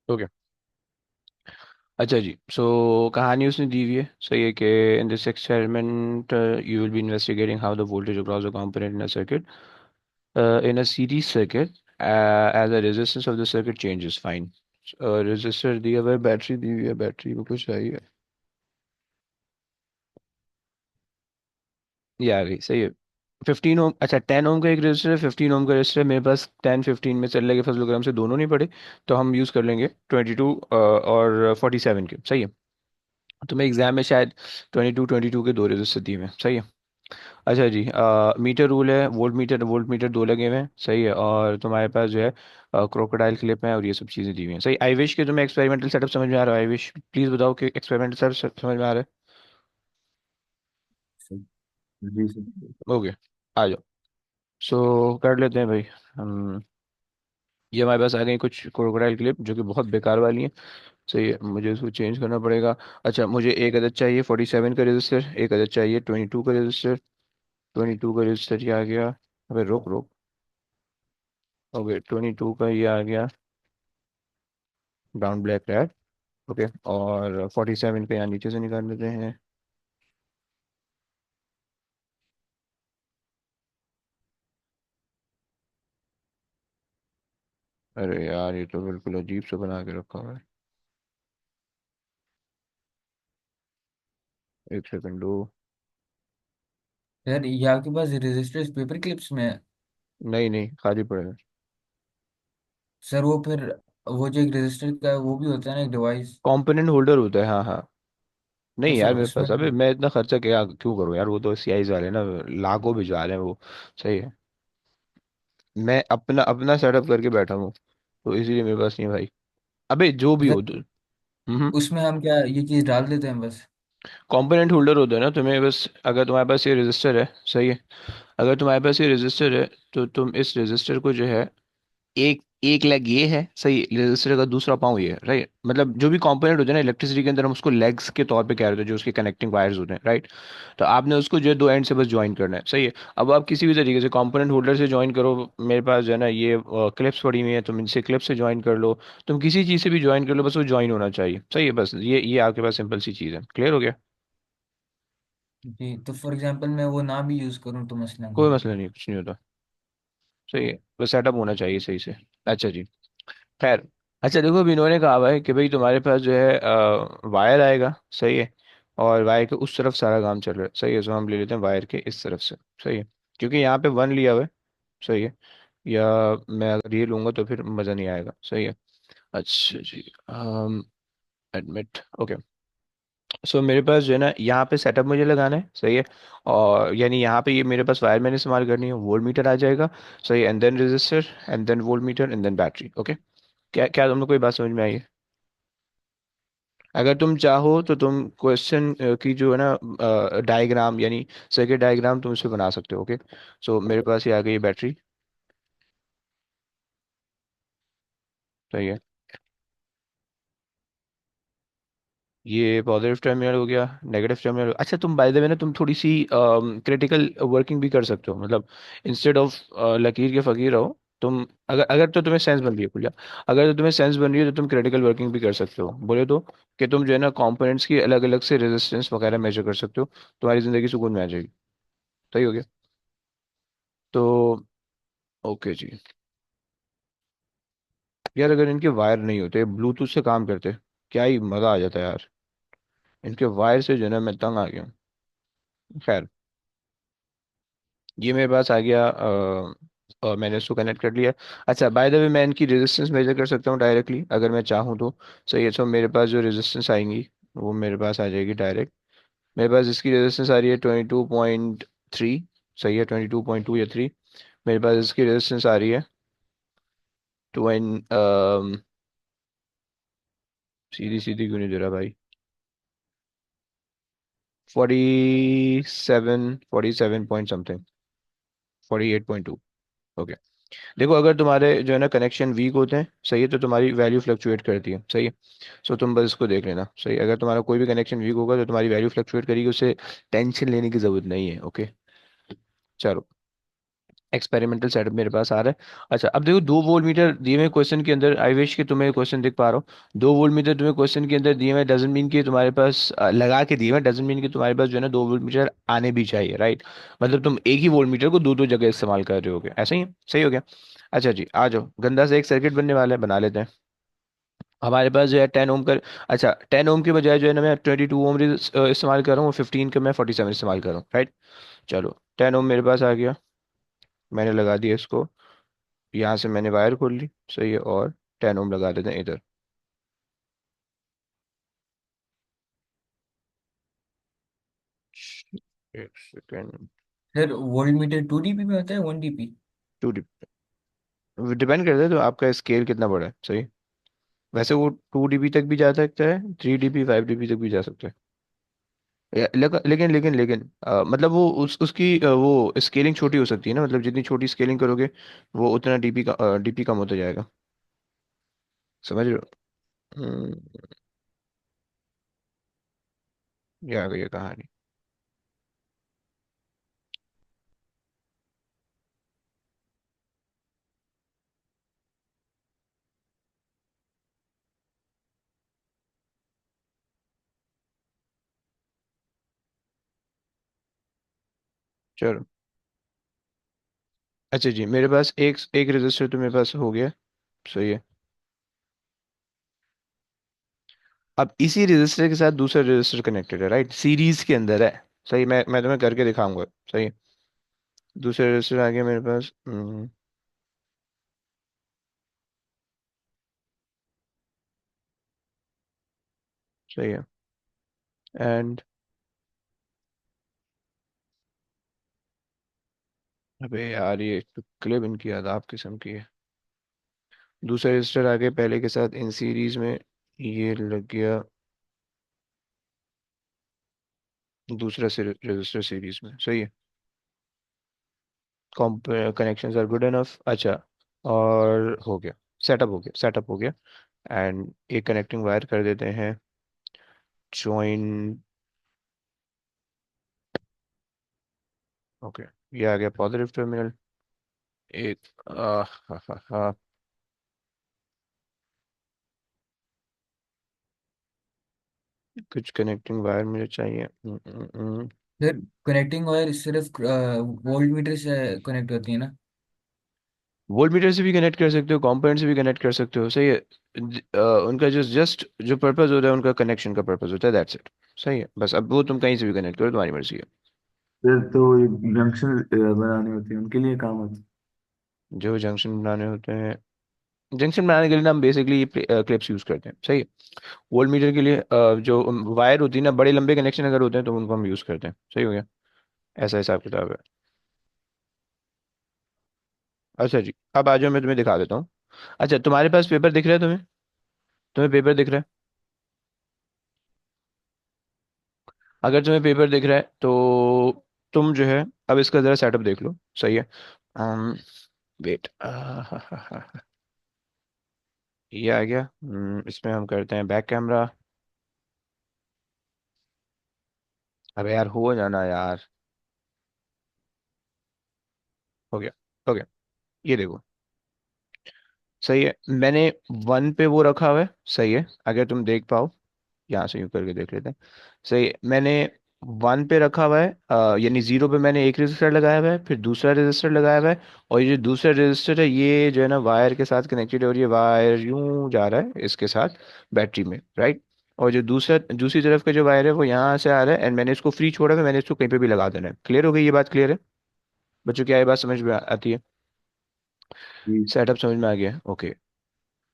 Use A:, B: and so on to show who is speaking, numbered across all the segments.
A: Okay. अच्छा जी, सो कहानी उसने दी हुई है, सही है कि in this experiment you will be investigating how the voltage across the component in a circuit in a series circuit as the resistance of the circuit changes. Fine. Resistor दिया हुआ है, बैटरी दी हुई है, बैटरी में कुछ है ही है। ये आ गई, सही है। 15 ओम, अच्छा 10 ओम का एक रजिस्टर है, 15 ओम का रजिस्टर है मेरे पास। 10 15 में चल लेंगे, फजलोग्राम से दोनों नहीं पड़े, तो हम यूज़ कर लेंगे 22 और 47 के, सही है। तुम्हें एग्जाम में शायद 22 22 के दो रजिस्टर दिए हुए हैं, सही है। अच्छा जी, मीटर रूल है, वोल्ट मीटर दो लगे हुए हैं, सही है। और तुम्हारे पास जो है क्रोकोडाइल क्लिप है और ये सब चीज़ें दी हुई हैं, सही। आई विश कि तुम्हें एक्सपेरिमेंटल सेटअप समझ में आ रहा है। आई विश प्लीज़ बताओ कि एक्सपेरिमेंटल सेटअप समझ में आ रहा
B: सर, जी सर।
A: है। ओके, आ जाओ। सो कर लेते हैं भाई। हम ये हमारे पास आ गई कुछ क्रोकोडाइल क्लिप जो कि बहुत बेकार वाली हैं, सही है। मुझे इसको चेंज करना पड़ेगा। अच्छा, मुझे एक अदद चाहिए 47 का रजिस्टर, एक अदद चाहिए 22 का रजिस्टर। 22 का रजिस्टर ये आ गया। अबे रोक रोक। ओके, 22 का ये आ गया, ब्राउन ब्लैक रेड। ओके, और 47 पे यहाँ नीचे से निकाल लेते हैं। अरे यार, ये तो बिल्कुल अजीब सा बना के रखा हुआ है। एक सेकंड दो।
B: सर, ये आपके पास रजिस्टर्स पेपर क्लिप्स में है?
A: नहीं नहीं, खाली पड़ेगा।
B: सर वो फिर वो जो एक रजिस्टर का है वो भी होता है ना एक डिवाइस।
A: कंपोनेंट होल्डर होता है, हाँ हाँ।
B: तो
A: नहीं
B: सर
A: यार, मेरे
B: उसमें
A: पास अबे मैं इतना खर्चा क्या क्यों करूँ यार, वो तो सीआईज वाले ना, लाखों भिजवा रहे हैं वो, सही है। मैं अपना अपना सेटअप करके बैठा हूँ, तो इसीलिए मेरे पास नहीं है भाई। अबे जो भी
B: सर
A: हो हम्म।
B: उसमें हम क्या ये चीज डाल देते हैं बस?
A: कंपोनेंट होल्डर होता है ना, तुम्हें बस अगर तुम्हारे पास ये रजिस्टर है, सही है। अगर तुम्हारे पास ये रजिस्टर है, तो तुम इस रजिस्टर को जो है, एक एक लेग ये है, सही, रजिस्टर का दूसरा पाँव ये है, राइट। मतलब जो भी कंपोनेंट होते हैं ना इलेक्ट्रिसिटी के अंदर, हम उसको लेग्स के तौर पे कह रहे होते हैं, जो उसके कनेक्टिंग वायर्स होते हैं, राइट। तो आपने उसको जो है दो एंड से बस ज्वाइन करना है, सही है। अब आप किसी भी तरीके से कंपोनेंट होल्डर से ज्वाइन करो, मेरे पास जो है ना ये क्लिप्स पड़ी हुई है, तुम इनसे क्लिप से ज्वाइन कर लो, तुम किसी चीज़ से भी ज्वाइन कर लो, बस वो ज्वाइन होना चाहिए, सही है। बस ये आपके पास सिंपल सी चीज़ है, क्लियर हो गया।
B: जी, तो फॉर एग्जांपल मैं वो ना भी यूज करूँ तो मसला नहीं
A: कोई
B: है?
A: मसला नहीं, कुछ नहीं होता, सही है। बस सेटअप होना चाहिए सही से। अच्छा जी, खैर। अच्छा देखो, अभी इन्होंने कहा हुआ है कि भाई तुम्हारे पास जो है वायर आएगा, सही है। और वायर के उस तरफ सारा काम चल रहा है, सही है। तो हम ले लेते हैं वायर के इस तरफ से, सही है। क्योंकि यहाँ पे वन लिया हुआ है, सही है। या मैं अगर ये लूंगा तो फिर मज़ा नहीं आएगा, सही है। अच्छा जी, एडमिट, ओके। सो मेरे पास जो है ना यहाँ पे सेटअप मुझे लगाना है, सही है। और यानी यहाँ पे ये मेरे पास वायर मैंने इस्तेमाल करनी है, वोल्ट मीटर आ जाएगा, सही। And then resistor, and then volt meter, and then battery, okay. क्या क्या तुम लोग कोई बात समझ में आई है? अगर तुम चाहो तो तुम क्वेश्चन की जो है ना डायग्राम, यानी सर्किट डायग्राम तुम उससे बना सकते हो, ओके। सो मेरे पास ये आ गई बैटरी, सही है। ये पॉजिटिव टर्मिनल हो गया, नेगेटिव टर्मिनल। अच्छा, तुम बाय द वे ना तुम थोड़ी सी क्रिटिकल वर्किंग भी कर सकते हो, मतलब इंस्टेड ऑफ लकीर के फकीर रहो तुम। अगर अगर तो तुम्हें सेंस बन रही है खुला, अगर तो तुम्हें सेंस बन रही है तो तुम क्रिटिकल वर्किंग भी कर सकते हो, बोले तो कि तुम जो है ना कंपोनेंट्स की अलग अलग से रेजिस्टेंस वगैरह मेजर कर सकते हो, तुम्हारी जिंदगी सुकून में आ जाएगी, सही हो गया। तो ओके जी। यार अगर इनके वायर नहीं होते, ब्लूटूथ से काम करते, क्या ही मजा आ जाता है यार। इनके वायर से जो है ना मैं तंग आ गया हूँ। खैर, ये मेरे पास आ गया, और मैंने इसको कनेक्ट कर लिया। अच्छा, बाय द वे मैं इनकी रेजिस्टेंस मेजर कर सकता हूँ डायरेक्टली अगर मैं चाहूँ तो, सही है। तो मेरे पास जो रेजिस्टेंस आएंगी वो मेरे पास आ जाएगी डायरेक्ट। मेरे पास इसकी रेजिस्टेंस आ रही है 22.3, सही है, 22.2 या 3। मेरे पास इसकी रेजिस्टेंस आ रही है ट्वें सीधी सीधी क्यों नहीं दे रहा भाई, 47, 47 पॉइंट समथिंग, 48.2, ओके। देखो, अगर तुम्हारे जो है ना कनेक्शन वीक होते हैं, सही है, तो तुम्हारी वैल्यू फ्लक्चुएट करती है, सही है। सो तुम बस इसको देख लेना, सही। अगर तुम्हारा कोई भी कनेक्शन वीक होगा तो तुम्हारी वैल्यू फ्लक्चुएट करेगी, उससे टेंशन लेने की जरूरत नहीं है, ओके। चलो, एक्सपेरिमेंटल सेटअप मेरे पास आ रहा है। अच्छा अब देखो, 2 वोल्ट मीटर दिए हुए क्वेश्चन के अंदर, आई विश कि तुम्हें क्वेश्चन दिख पा रहा हो। 2 वोल्ट मीटर तुम्हें क्वेश्चन के अंदर दिए हुए डजंट मीन कि तुम्हारे पास लगा के दिए हुए डजंट मीन कि तुम्हारे पास जो है ना 2 वोल्ट मीटर आने भी चाहिए, राइट। मतलब तुम एक ही वोल्ट मीटर को दो दो जगह इस्तेमाल कर रहे होगे, ऐसा ही है, सही हो गया। अच्छा जी, आ जाओ, गंदा से एक सर्किट बनने वाला है, बना लेते हैं। हमारे पास जो है 10 ओम का। अच्छा, 10 ओम के बजाय जो है ना मैं 22 ओम इस्तेमाल कर रहा हूँ, 15 का मैं 47 इस्तेमाल कर रहा हूँ, राइट। चलो, 10 ओम मेरे पास आ गया, मैंने लगा दिया इसको। यहाँ से मैंने वायर खोल ली, सही है, और 10 ओम लगा देते हैं इधर। एक second.
B: Sir volt meter 2 dB में होता है 1 dB?
A: टू डिपेंड करता है तो आपका स्केल कितना बड़ा है, सही। वैसे वो 2 dB तक भी जा सकता है, 3 dB 5 dB तक भी जा सकता है। लेकिन मतलब वो उसकी वो स्केलिंग छोटी हो सकती है ना, मतलब जितनी छोटी स्केलिंग करोगे वो उतना डीपी कम होता जाएगा, समझ रहे हो। ये आ गई है कहानी। चलो, अच्छा जी, मेरे पास एक एक रजिस्टर तो मेरे पास हो गया, सही है। अब इसी रजिस्टर के साथ दूसरा रजिस्टर कनेक्टेड है, राइट, सीरीज के अंदर है। सही, मैं तुम्हें करके दिखाऊंगा, सही। दूसरा रजिस्टर आ गया मेरे पास। सही है। एंड, अबे यार, ये तो क्लिप इनकी आदाब किस्म की है। दूसरा रजिस्टर आ गया पहले के साथ इन सीरीज में, ये लग गया दूसरा रजिस्टर सीरीज में, सही है। Connections are good enough. अच्छा, और हो गया, सेटअप हो गया। एंड एक कनेक्टिंग वायर कर देते हैं, ज्वाइन। ओके, ये आ गया पॉजिटिव टर्मिनल। एक हा, हा, हा, कुछ कनेक्टिंग वायर मुझे चाहिए।
B: सर कनेक्टिंग वायर सिर्फ वोल्ट मीटर से कनेक्ट होती है ना?
A: वोल्ट मीटर से भी कनेक्ट कर सकते हो, कंपोनेंट से भी कनेक्ट कर सकते हो, सही है। उनका जस्ट जो पर्पस होता है, उनका कनेक्शन का पर्पस होता है, दैट्स इट। सही है, बस अब वो तुम कहीं से भी कनेक्ट करो, तुम्हारी मर्जी है।
B: फिर तो ये जंक्शन बनानी होती है उनके लिए काम आता
A: जो जंक्शन बनाने होते हैं, जंक्शन बनाने के लिए ना हम बेसिकली क्लिप्स यूज करते हैं, सही है। वोल्ट मीटर के लिए जो वायर होती है ना, बड़े लंबे कनेक्शन अगर होते हैं तो उनको हम यूज करते हैं, सही हो गया। ऐसा हिसाब किताब है। अच्छा जी, अब आ जाओ, मैं तुम्हें दिखा देता हूँ। अच्छा, तुम्हारे पास पेपर दिख रहा है तुम्हें? तुम्हें पेपर दिख रहा है? अगर तुम्हें पेपर दिख रहा है तो तुम जो है, अब इसका जरा सेटअप देख लो, सही है। वेट, ये आ गया। इसमें हम करते हैं बैक कैमरा। अबे यार, हो जाना यार। हो गया, हो गया। ये देखो, सही है। मैंने 1 पे वो रखा हुआ है, सही है, अगर तुम देख पाओ। यहाँ से यूँ करके देख लेते हैं। सही है, मैंने 1 पे रखा हुआ है, यानी 0 पे मैंने एक रजिस्टर लगाया हुआ है, फिर दूसरा रजिस्टर लगाया हुआ है। और ये जो दूसरा रजिस्टर है, ये जो है ना वायर के साथ कनेक्टेड है, और ये वायर यूं जा रहा है इसके साथ बैटरी में, राइट। और जो दूसरी तरफ का जो वायर है वो यहाँ से आ रहा है, एंड मैंने इसको फ्री छोड़ा है, मैंने इसको कहीं पे भी लगा देना है। क्लियर हो गई ये बात? क्लियर है बच्चों, क्या ये बात समझ में आती है?
B: है।
A: सेटअप समझ में आ गया, ओके।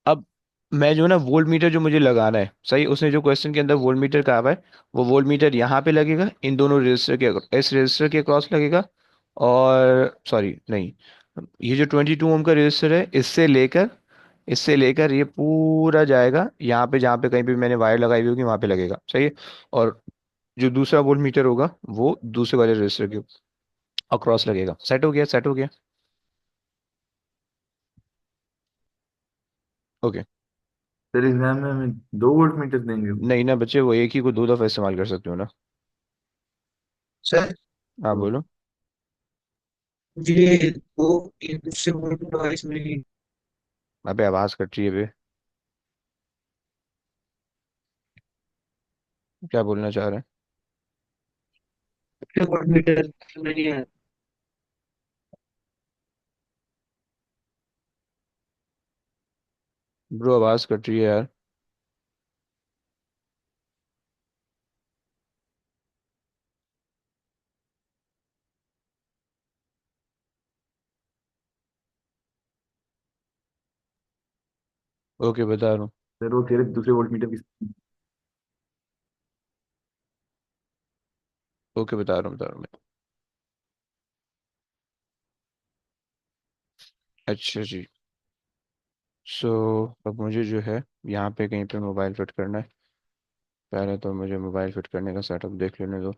A: अब मैं जो ना वोल्ट मीटर जो मुझे लगाना है, सही, उसने जो क्वेश्चन के अंदर वोल्ट मीटर कहा हुआ है, वो वोल्ट मीटर यहाँ पे लगेगा, इन दोनों रजिस्टर के इस रजिस्टर के क्रॉस लगेगा। और सॉरी नहीं, ये जो 22 ओम का रजिस्टर है, इससे लेकर ये पूरा जाएगा यहाँ पे, जहाँ पे कहीं भी मैंने वायर लगाई हुई होगी वहां पे लगेगा, सही है। और जो दूसरा वोल्ट मीटर होगा वो दूसरे वाले रजिस्टर के अक्रॉस लगेगा। सेट हो गया, सेट हो गया। ओके।
B: सर एग्जाम में हमें 2 वोल्ट मीटर देंगे वो?
A: नहीं ना बच्चे, वो एक ही को दो दफा इस्तेमाल कर सकते हो ना।
B: सर
A: हाँ बोलो।
B: ये वो इससे वोल्टेज डिवाइस में
A: अबे आवाज कट रही है बे। क्या बोलना चाह रहे हैं?
B: वोल्ट मीटर में नहीं है।
A: ब्रो आवाज कट रही है यार। ओके बता रहा हूँ।
B: सर वो कह रहे दूसरे वोल्ट मीटर की।
A: ओके बता रहा हूँ मैं। अच्छा जी। सो अब मुझे जो है यहाँ पे कहीं पे मोबाइल फिट करना है। पहले तो मुझे मोबाइल फिट करने का सेटअप देख लेने दो।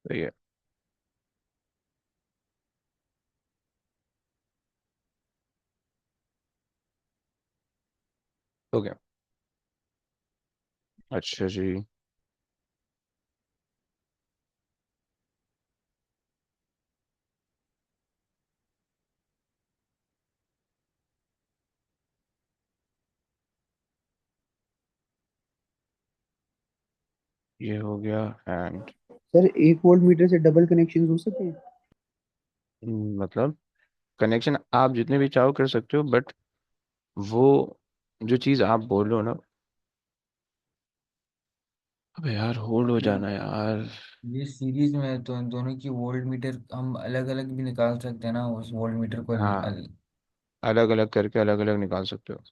A: सही है। हो गया। अच्छा जी। ये हो गया एंड
B: सर 1 वोल्ट मीटर से डबल कनेक्शन हो सकते हैं।
A: मतलब कनेक्शन आप जितने भी चाहो कर सकते हो, बट वो जो चीज़ आप बोल रहे हो ना। अबे यार होल्ड हो जाना यार।
B: ये सीरीज में है तो इन दोनों की वोल्ट मीटर हम अलग अलग भी निकाल सकते हैं ना, उस वोल्ट मीटर को
A: हाँ, अलग अलग करके अलग अलग निकाल सकते हो।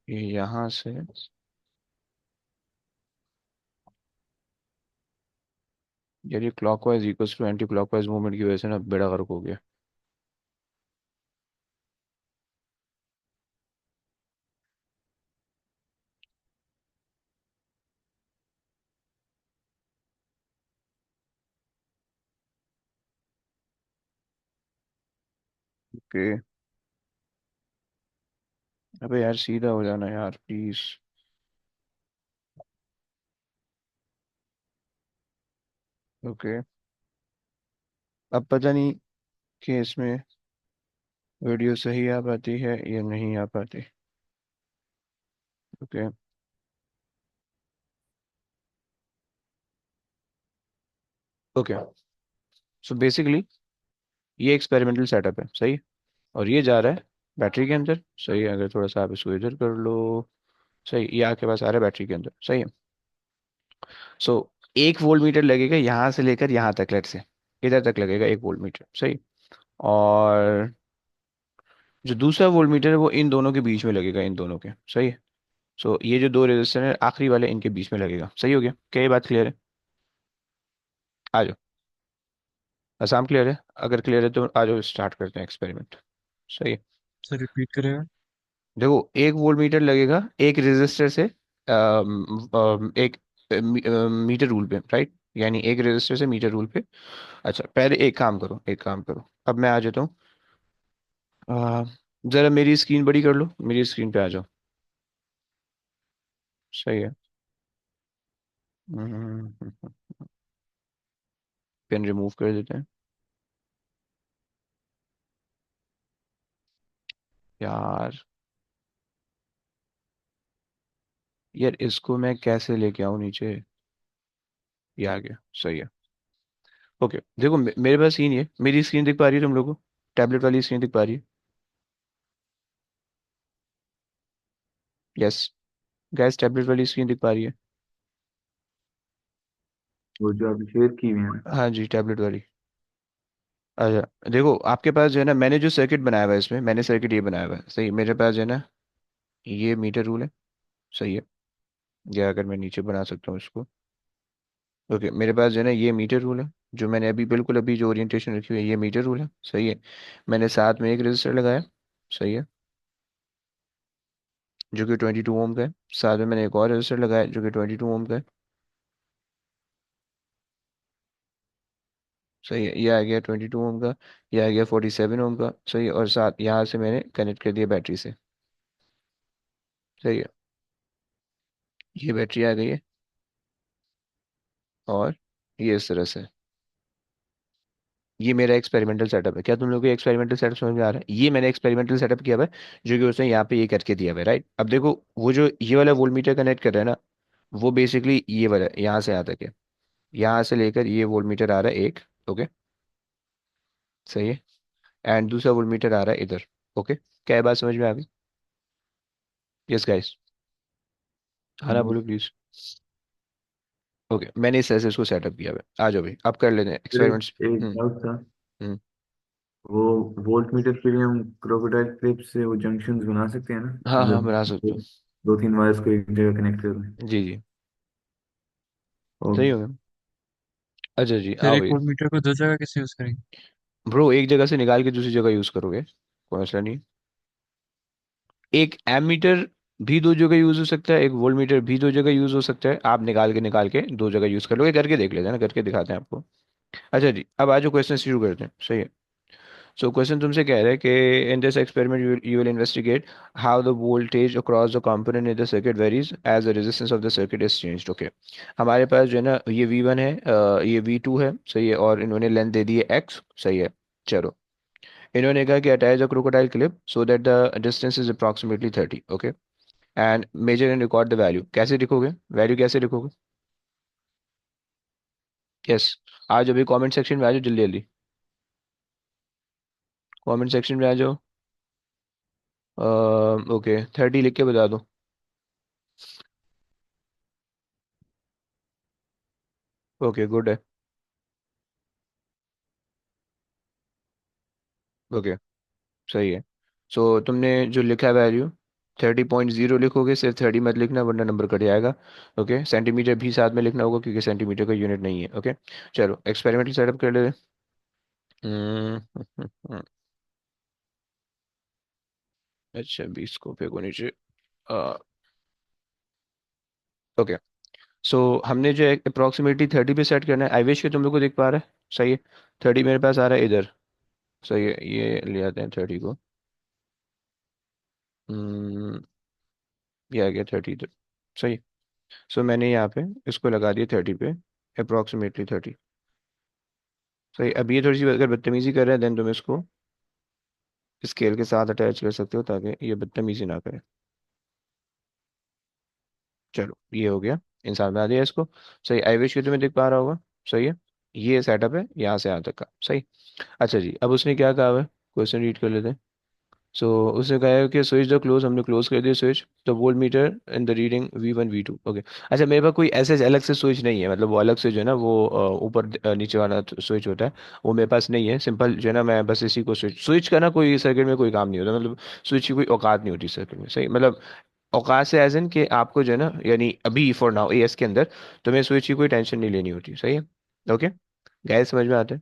A: ये यहाँ से। यार ये clockwise equals to anti clockwise movement की वजह से ना बेड़ा गर्क हो गया। ओके। अबे यार सीधा हो जाना यार प्लीज। ओके। अब पता नहीं कि इसमें वीडियो सही आ पाती है या नहीं आ पाती। ओके। ओके। सो बेसिकली ये एक्सपेरिमेंटल सेटअप है, सही। और ये जा रहा है बैटरी के अंदर, सही है। अगर थोड़ा सा आप इसको इधर कर लो, सही, ये आपके पास आ रहा है बैटरी के अंदर, सही है। सो 1 वोल्ट मीटर लगेगा यहाँ से लेकर यहाँ तक, लेट से इधर तक लगेगा 1 वोल्ट मीटर, सही। और जो दूसरा वोल्ट मीटर है वो इन दोनों के बीच में लगेगा, इन दोनों के, सही है। सो ये जो दो रेजिस्टर है आखिरी वाले इनके बीच में लगेगा, सही हो गया। क्या ये बात क्लियर है? आ जाओ। आसाम क्लियर है? अगर क्लियर है तो आ जाओ स्टार्ट करते हैं एक्सपेरिमेंट। सही है।
B: सर रिपीट करेगा।
A: देखो 1 वोल्ट मीटर लगेगा एक रेजिस्टर से एक मीटर रूल पे, राइट। यानी एक रेजिस्टर से मीटर रूल पे। अच्छा पहले एक काम करो, अब मैं आ जाता हूँ। अ, जरा मेरी स्क्रीन बड़ी कर लो, मेरी स्क्रीन पे आ जाओ। सही है। पेन रिमूव कर देते हैं। यार, यार इसको मैं कैसे लेके आऊँ नीचे? ये आ गया, सही है। ओके देखो मेरे पास सीन ये, मेरी स्क्रीन दिख पा रही है तुम लोगों को? टैबलेट वाली स्क्रीन दिख पा रही है? यस। गैस टैबलेट वाली स्क्रीन दिख पा रही है?
B: वो जो अभी शेयर की हुई है।
A: हाँ जी, टैबलेट वाली। अच्छा देखो आपके पास जो है ना, मैंने जो सर्किट बनाया हुआ है इसमें, मैंने सर्किट ये बनाया हुआ है, सही। मेरे पास जो है ना, ये मीटर रूल है, सही है। या अगर मैं नीचे बना सकता हूँ इसको। ओके मेरे पास जो है ना ये मीटर रूल है, जो मैंने अभी बिल्कुल अभी जो ओरिएंटेशन रखी हुई है, ये मीटर रूल है, सही है। मैंने साथ में एक रजिस्टर लगाया, सही है। जो कि 22 ओम का है। साथ में मैंने एक और रेजिस्टर लगाया जो कि 22 ओम का है। सही है, ये आ गया 22 ओम का। ये आ गया 47 ओम का। सही है, और साथ यहाँ से मैंने कनेक्ट कर दिया बैटरी से। सही है, ये बैटरी आ गई है। और ये इस तरह से, ये मेरा एक्सपेरिमेंटल सेटअप है। क्या तुम लोग को एक्सपेरिमेंटल सेटअप समझ में आ रहा है? ये मैंने एक्सपेरिमेंटल सेटअप किया हुआ है, जो कि उसने यहाँ पे ये करके दिया हुआ है, राइट। अब देखो, वो जो ये वाला वोल्ट मीटर कनेक्ट कर रहा है ना, वो बेसिकली ये वाला है, यहाँ से यहाँ तक है। यहाँ से लेकर ये वोल्ट मीटर आ रहा है एक। ओके, सही है। एंड दूसरा वोल्ट मीटर आ रहा है इधर। ओके, क्या ये बात समझ में आ गई? Yes guys. हाँ ना,
B: हाँ।
A: बोलो प्लीज। ओके, मैंने इस तरह से इसको सेटअप किया हुआ है। आ जाओ भाई, अब कर लेते हैं
B: फिर एक
A: एक्सपेरिमेंट्स।
B: एक
A: हम्म।
B: डाउट था।
A: हम्म।
B: वो वोल्ट मीटर के लिए हम क्रोकोडाइल क्लिप से वो जंक्शंस बना सकते हैं ना?
A: हाँ हाँ,
B: मतलब
A: बना
B: दो,
A: सकते हो।
B: दो तीन वायर्स को एक जगह कनेक्ट कर दें।
A: जी जी,
B: और
A: सही हो गया। अच्छा जी,
C: फिर
A: आओ
C: एक
A: भाई।
C: वोल्ट मीटर को दो जगह कैसे यूज करेंगे?
A: ब्रो, एक जगह से निकाल के दूसरी जगह यूज करोगे, कोई मसला नहीं। एक एमीटर भी दो जगह यूज हो सकता है, एक वोल्ट मीटर भी दो जगह यूज हो सकता है। आप निकाल के दो जगह यूज कर लोगे, करके देख लेते हैं ना, करके दिखाते हैं आपको। अच्छा जी, अब आज जो क्वेश्चन शुरू करते हैं, सही है। सो क्वेश्चन तुमसे कह रहा है कि in this experiment you will investigate how the voltage across the component in the circuit varies as the resistance of the circuit is changed. Okay, हमारे पास जो है ना, ये V1 है, ये V2 है, सही है, और इन्होंने लेंथ दे दी है X। सही है। चलो, इन्होंने कहा कि attach the crocodile clip so that the distance is approximately 30। Okay, and measure and record the value. कैसे लिखोगे वैल्यू, कैसे लिखोगे? यस, आज अभी कमेंट सेक्शन में आ जाओ, जल्दी जल्दी कमेंट सेक्शन में आ जाओ। ओके, 30 लिख के बता दो। ओके, गुड है। ओके, सही है। सो तुमने जो लिखा है वैल्यू 30.0 लिखोगे, सिर्फ 30 मत लिखना वरना नंबर कट जाएगा। ओके, सेंटीमीटर भी साथ में लिखना होगा क्योंकि सेंटीमीटर का यूनिट नहीं है। ओके, चलो एक्सपेरिमेंटल सेटअप कर लेते हैं। अच्छा, 20 को फेंको नीचे। ओके, सो हमने जो अप्रोक्सीमेटली 30 पे सेट करना है। आई विश कि तुम लोग को दिख पा रहा है। सही है, 30 मेरे पास आ रहा है इधर। सही है, ये ले आते हैं 30 को। हम्म, ये आ गया 30 इधर। सही। सो मैंने यहाँ पे इसको लगा दिया 30 पे, अप्रोक्सीमेटली 30। सही, अब ये थोड़ी सी अगर बदतमीजी कर रहे हैं देन तुम इसको स्केल के साथ अटैच कर सकते हो ताकि ये बदतमीजी ना करे। चलो, ये हो गया, इंसान बना दिया इसको। सही, आई विश कि तुम्हें दिख पा रहा होगा। सही है, ये सेटअप है यहाँ से यहाँ तक का। सही। अच्छा जी, अब उसने क्या कहा है, क्वेश्चन रीड कर लेते हैं। सो उसने कहा है कि स्विच द क्लोज, हमने क्लोज कर दिया switch the volt meter in the reading V1 V2। Okay, अच्छा मेरे पास कोई ऐसे अलग से स्विच नहीं है, मतलब वो अलग से जो है ना वो ऊपर नीचे वाला स्विच होता है, वो मेरे पास नहीं है। सिंपल जो है ना, मैं बस इसी को स्विच स्विच का ना कोई सर्किट में कोई काम नहीं होता, मतलब स्विच की कोई औकात नहीं होती सर्किट में। सही, मतलब औकात से एज इन कि आपको जो है ना, यानी अभी फॉर नाउ AS के अंदर तुम्हें स्विच की कोई टेंशन नहीं लेनी होती। सही है। ओके, गैस समझ में आते हैं?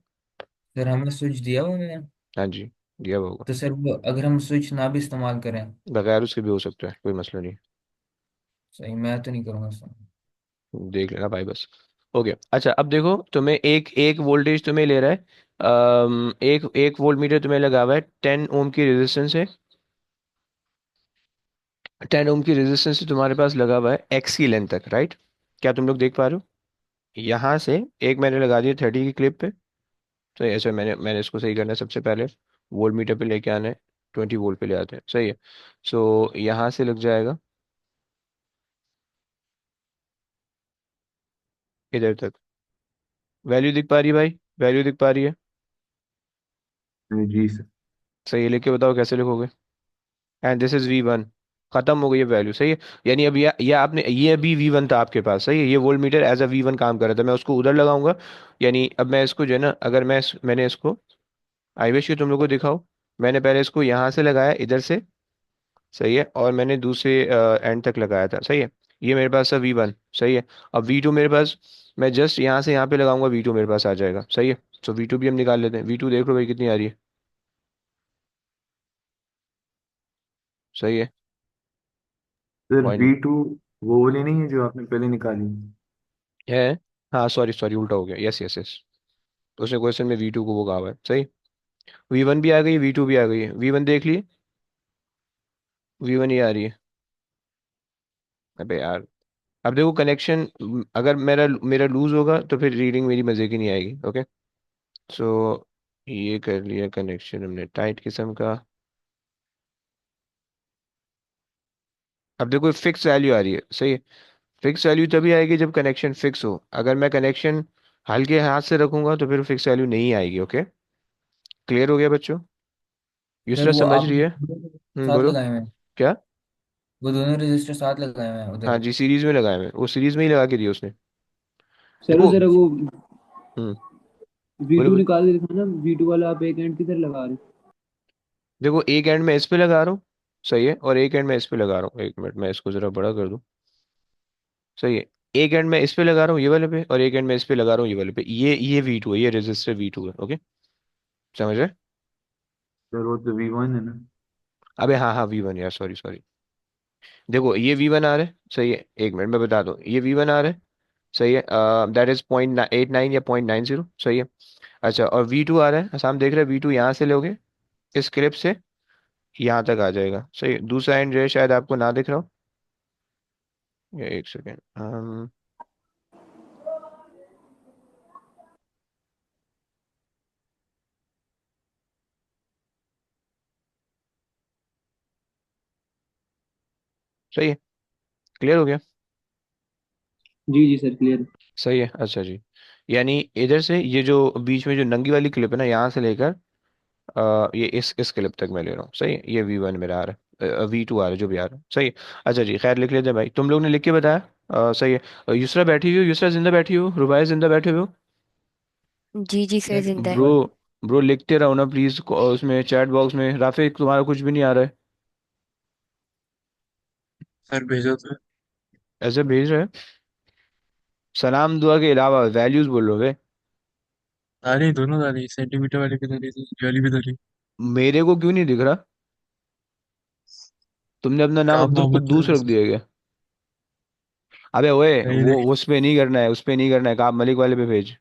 B: सर हमें स्विच दिया हुआ है।
A: हाँ जी, दिया हुआ होगा।
B: तो सर वो अगर हम स्विच ना भी इस्तेमाल करें?
A: बगैर उसके भी हो सकता है, कोई मसला नहीं।
B: सही, मैं तो नहीं करूँगा सर।
A: देख लेना भाई बस। ओके, अच्छा अब देखो, तुम्हें एक एक वोल्टेज तुम्हें ले रहा है, एक एक वोल्ट मीटर तुम्हें लगा हुआ है, 10 ओम की रेजिस्टेंस है। 10 ओम की रेजिस्टेंस से तुम्हारे पास लगा हुआ है X की लेंथ तक, राइट। क्या तुम लोग देख पा रहे हो? यहाँ से एक मैंने लगा दिया 30 की क्लिप पे। तो ऐसे मैंने मैंने इसको सही करना है सबसे पहले। वोल्ट मीटर पे लेके आना है, 20 वोल्ट पे ले आते हैं। सही है। सो यहाँ से लग जाएगा इधर तक। वैल्यू दिख पा रही है भाई? वैल्यू दिख पा रही है?
B: जी सर।
A: सही है, लिख के बताओ कैसे लिखोगे। And this is V1। खत्म हो गई है वैल्यू। सही है, यानी अब ये आपने, ये अभी V1 था आपके पास। सही है, ये volt meter as a V1 काम कर रहा था, मैं उसको उधर लगाऊंगा। यानी अब मैं इसको जो है ना, अगर मैंने इसको, आई विश कि तुम लोग को दिखाओ। मैंने पहले इसको यहाँ से लगाया इधर से। सही है, और मैंने दूसरे एंड तक लगाया था। सही है, ये मेरे पास था V1। सही है, अब V2 मेरे पास, मैं जस्ट यहाँ से यहाँ पे लगाऊंगा, V2 मेरे पास आ जाएगा। सही है, तो V2 भी हम निकाल लेते हैं। V2 देख लो भाई कितनी आ रही है। सही है,
D: सर
A: पॉइंट
D: वी टू वो वाली नहीं है जो आपने पहले निकाली?
A: है। हाँ सॉरी सॉरी, उल्टा हो गया, यस यस यस। उसने क्वेश्चन में V2 को वो कहा हुआ है, सही। V1 भी आ गई, V2 भी आ गई है, V1 देख लिए। V1 ही आ रही है। अबे यार, अब देखो कनेक्शन, अगर मेरा मेरा लूज होगा तो फिर रीडिंग मेरी मजे की नहीं आएगी, ओके। सो ये कर लिया कनेक्शन हमने टाइट किस्म का। अब देखो फिक्स वैल्यू आ रही है, सही है। फिक्स वैल्यू तभी आएगी जब कनेक्शन फिक्स हो। अगर मैं कनेक्शन हल्के हाथ से रखूंगा तो फिर फिक्स वैल्यू नहीं आएगी, ओके। क्लियर हो गया बच्चों?
B: सर
A: दूसरा
B: वो
A: समझ रही
B: आपने
A: है?
B: साथ
A: बोलो।
B: लगाए हुए हैं,
A: क्या?
B: वो दोनों रजिस्टर साथ लगाए हुए हैं
A: हाँ
B: उधर।
A: जी, सीरीज में लगाए हुए हैं। वो सीरीज में ही लगा के दिया उसने।
E: सर
A: देखो।
E: जरा वो
A: हम्म।
E: वी
A: बोलो
E: टू
A: बोलो।
E: निकाल के दिखाना, वी टू वाला आप एक एंड किधर लगा रहे हो?
A: देखो एक एंड में इस पे लगा रहा हूँ, सही है, और एक एंड में इस पे लगा रहा हूँ। एक मिनट मैं इसको जरा बड़ा कर दूँ, सही है। एक एंड में इस पे लगा रहा हूँ ये वाले पे, और एक एंड में इस पे लगा रहा हूँ ये वाले पे। ये V2 है, ये रेजिस्टर V2 है, ओके। समझ रहे?
D: सर वो तो V1 है ना?
A: अबे हाँ हाँ, V1 यार, सॉरी सॉरी। देखो ये V1 आ रहा है, सही है। एक मिनट मैं बता दूँ, ये V1 आ रहा है, सही है। दैट इज 0.89 या 0.90, सही है। अच्छा, और V2 आ रहा है, आसाम देख रहे हैं। V2 यहाँ से लोगे, इस क्लिप से यहाँ तक आ जाएगा, सही है। दूसरा एंड जो है शायद आपको ना दिख रहा हो। ये एक सेकेंड, सही है। क्लियर हो गया?
E: जी जी सर, क्लियर।
A: सही है, अच्छा जी। यानी इधर से ये जो बीच में जो नंगी वाली क्लिप है ना, यहाँ से लेकर ये इस क्लिप तक मैं ले रहा हूँ, सही है। ये V1 मेरा आ रहा है, V2 आ रहा है, जो भी आ रहा है, सही है। अच्छा जी, खैर लिख लेते हैं भाई, तुम लोग ने लिख के बताया। सही है। युसरा बैठी हुई हो, युसरा जिंदा बैठी हो, रुबाइया जिंदा बैठे हुए हो?
F: जी जी सर,
B: सर
F: जिंदा है।
A: ब्रो, ब्रो लिखते रहो ना प्लीज, उसमें चैट बॉक्स में। राफिक तुम्हारा कुछ भी नहीं आ रहा है।
C: सर भेजो तो।
A: ऐसे भेज रहे हैं? सलाम दुआ के अलावा वैल्यूज बोल रहे हो?
C: डाली, दोनों डाली, सेंटीमीटर वाली भी डाली थी, ये वाली भी डाली।
A: मेरे को क्यों नहीं दिख रहा? तुमने अपना नाम
C: काब
A: अब्दुल
C: मोहम्मद की
A: कुद्दूस
C: वजह
A: रख
C: से।
A: दिया क्या? अबे ओए,
C: नहीं
A: वो
C: नहीं।
A: उस पे नहीं करना है, उस पे नहीं करना है, आप मलिक वाले पे भेज।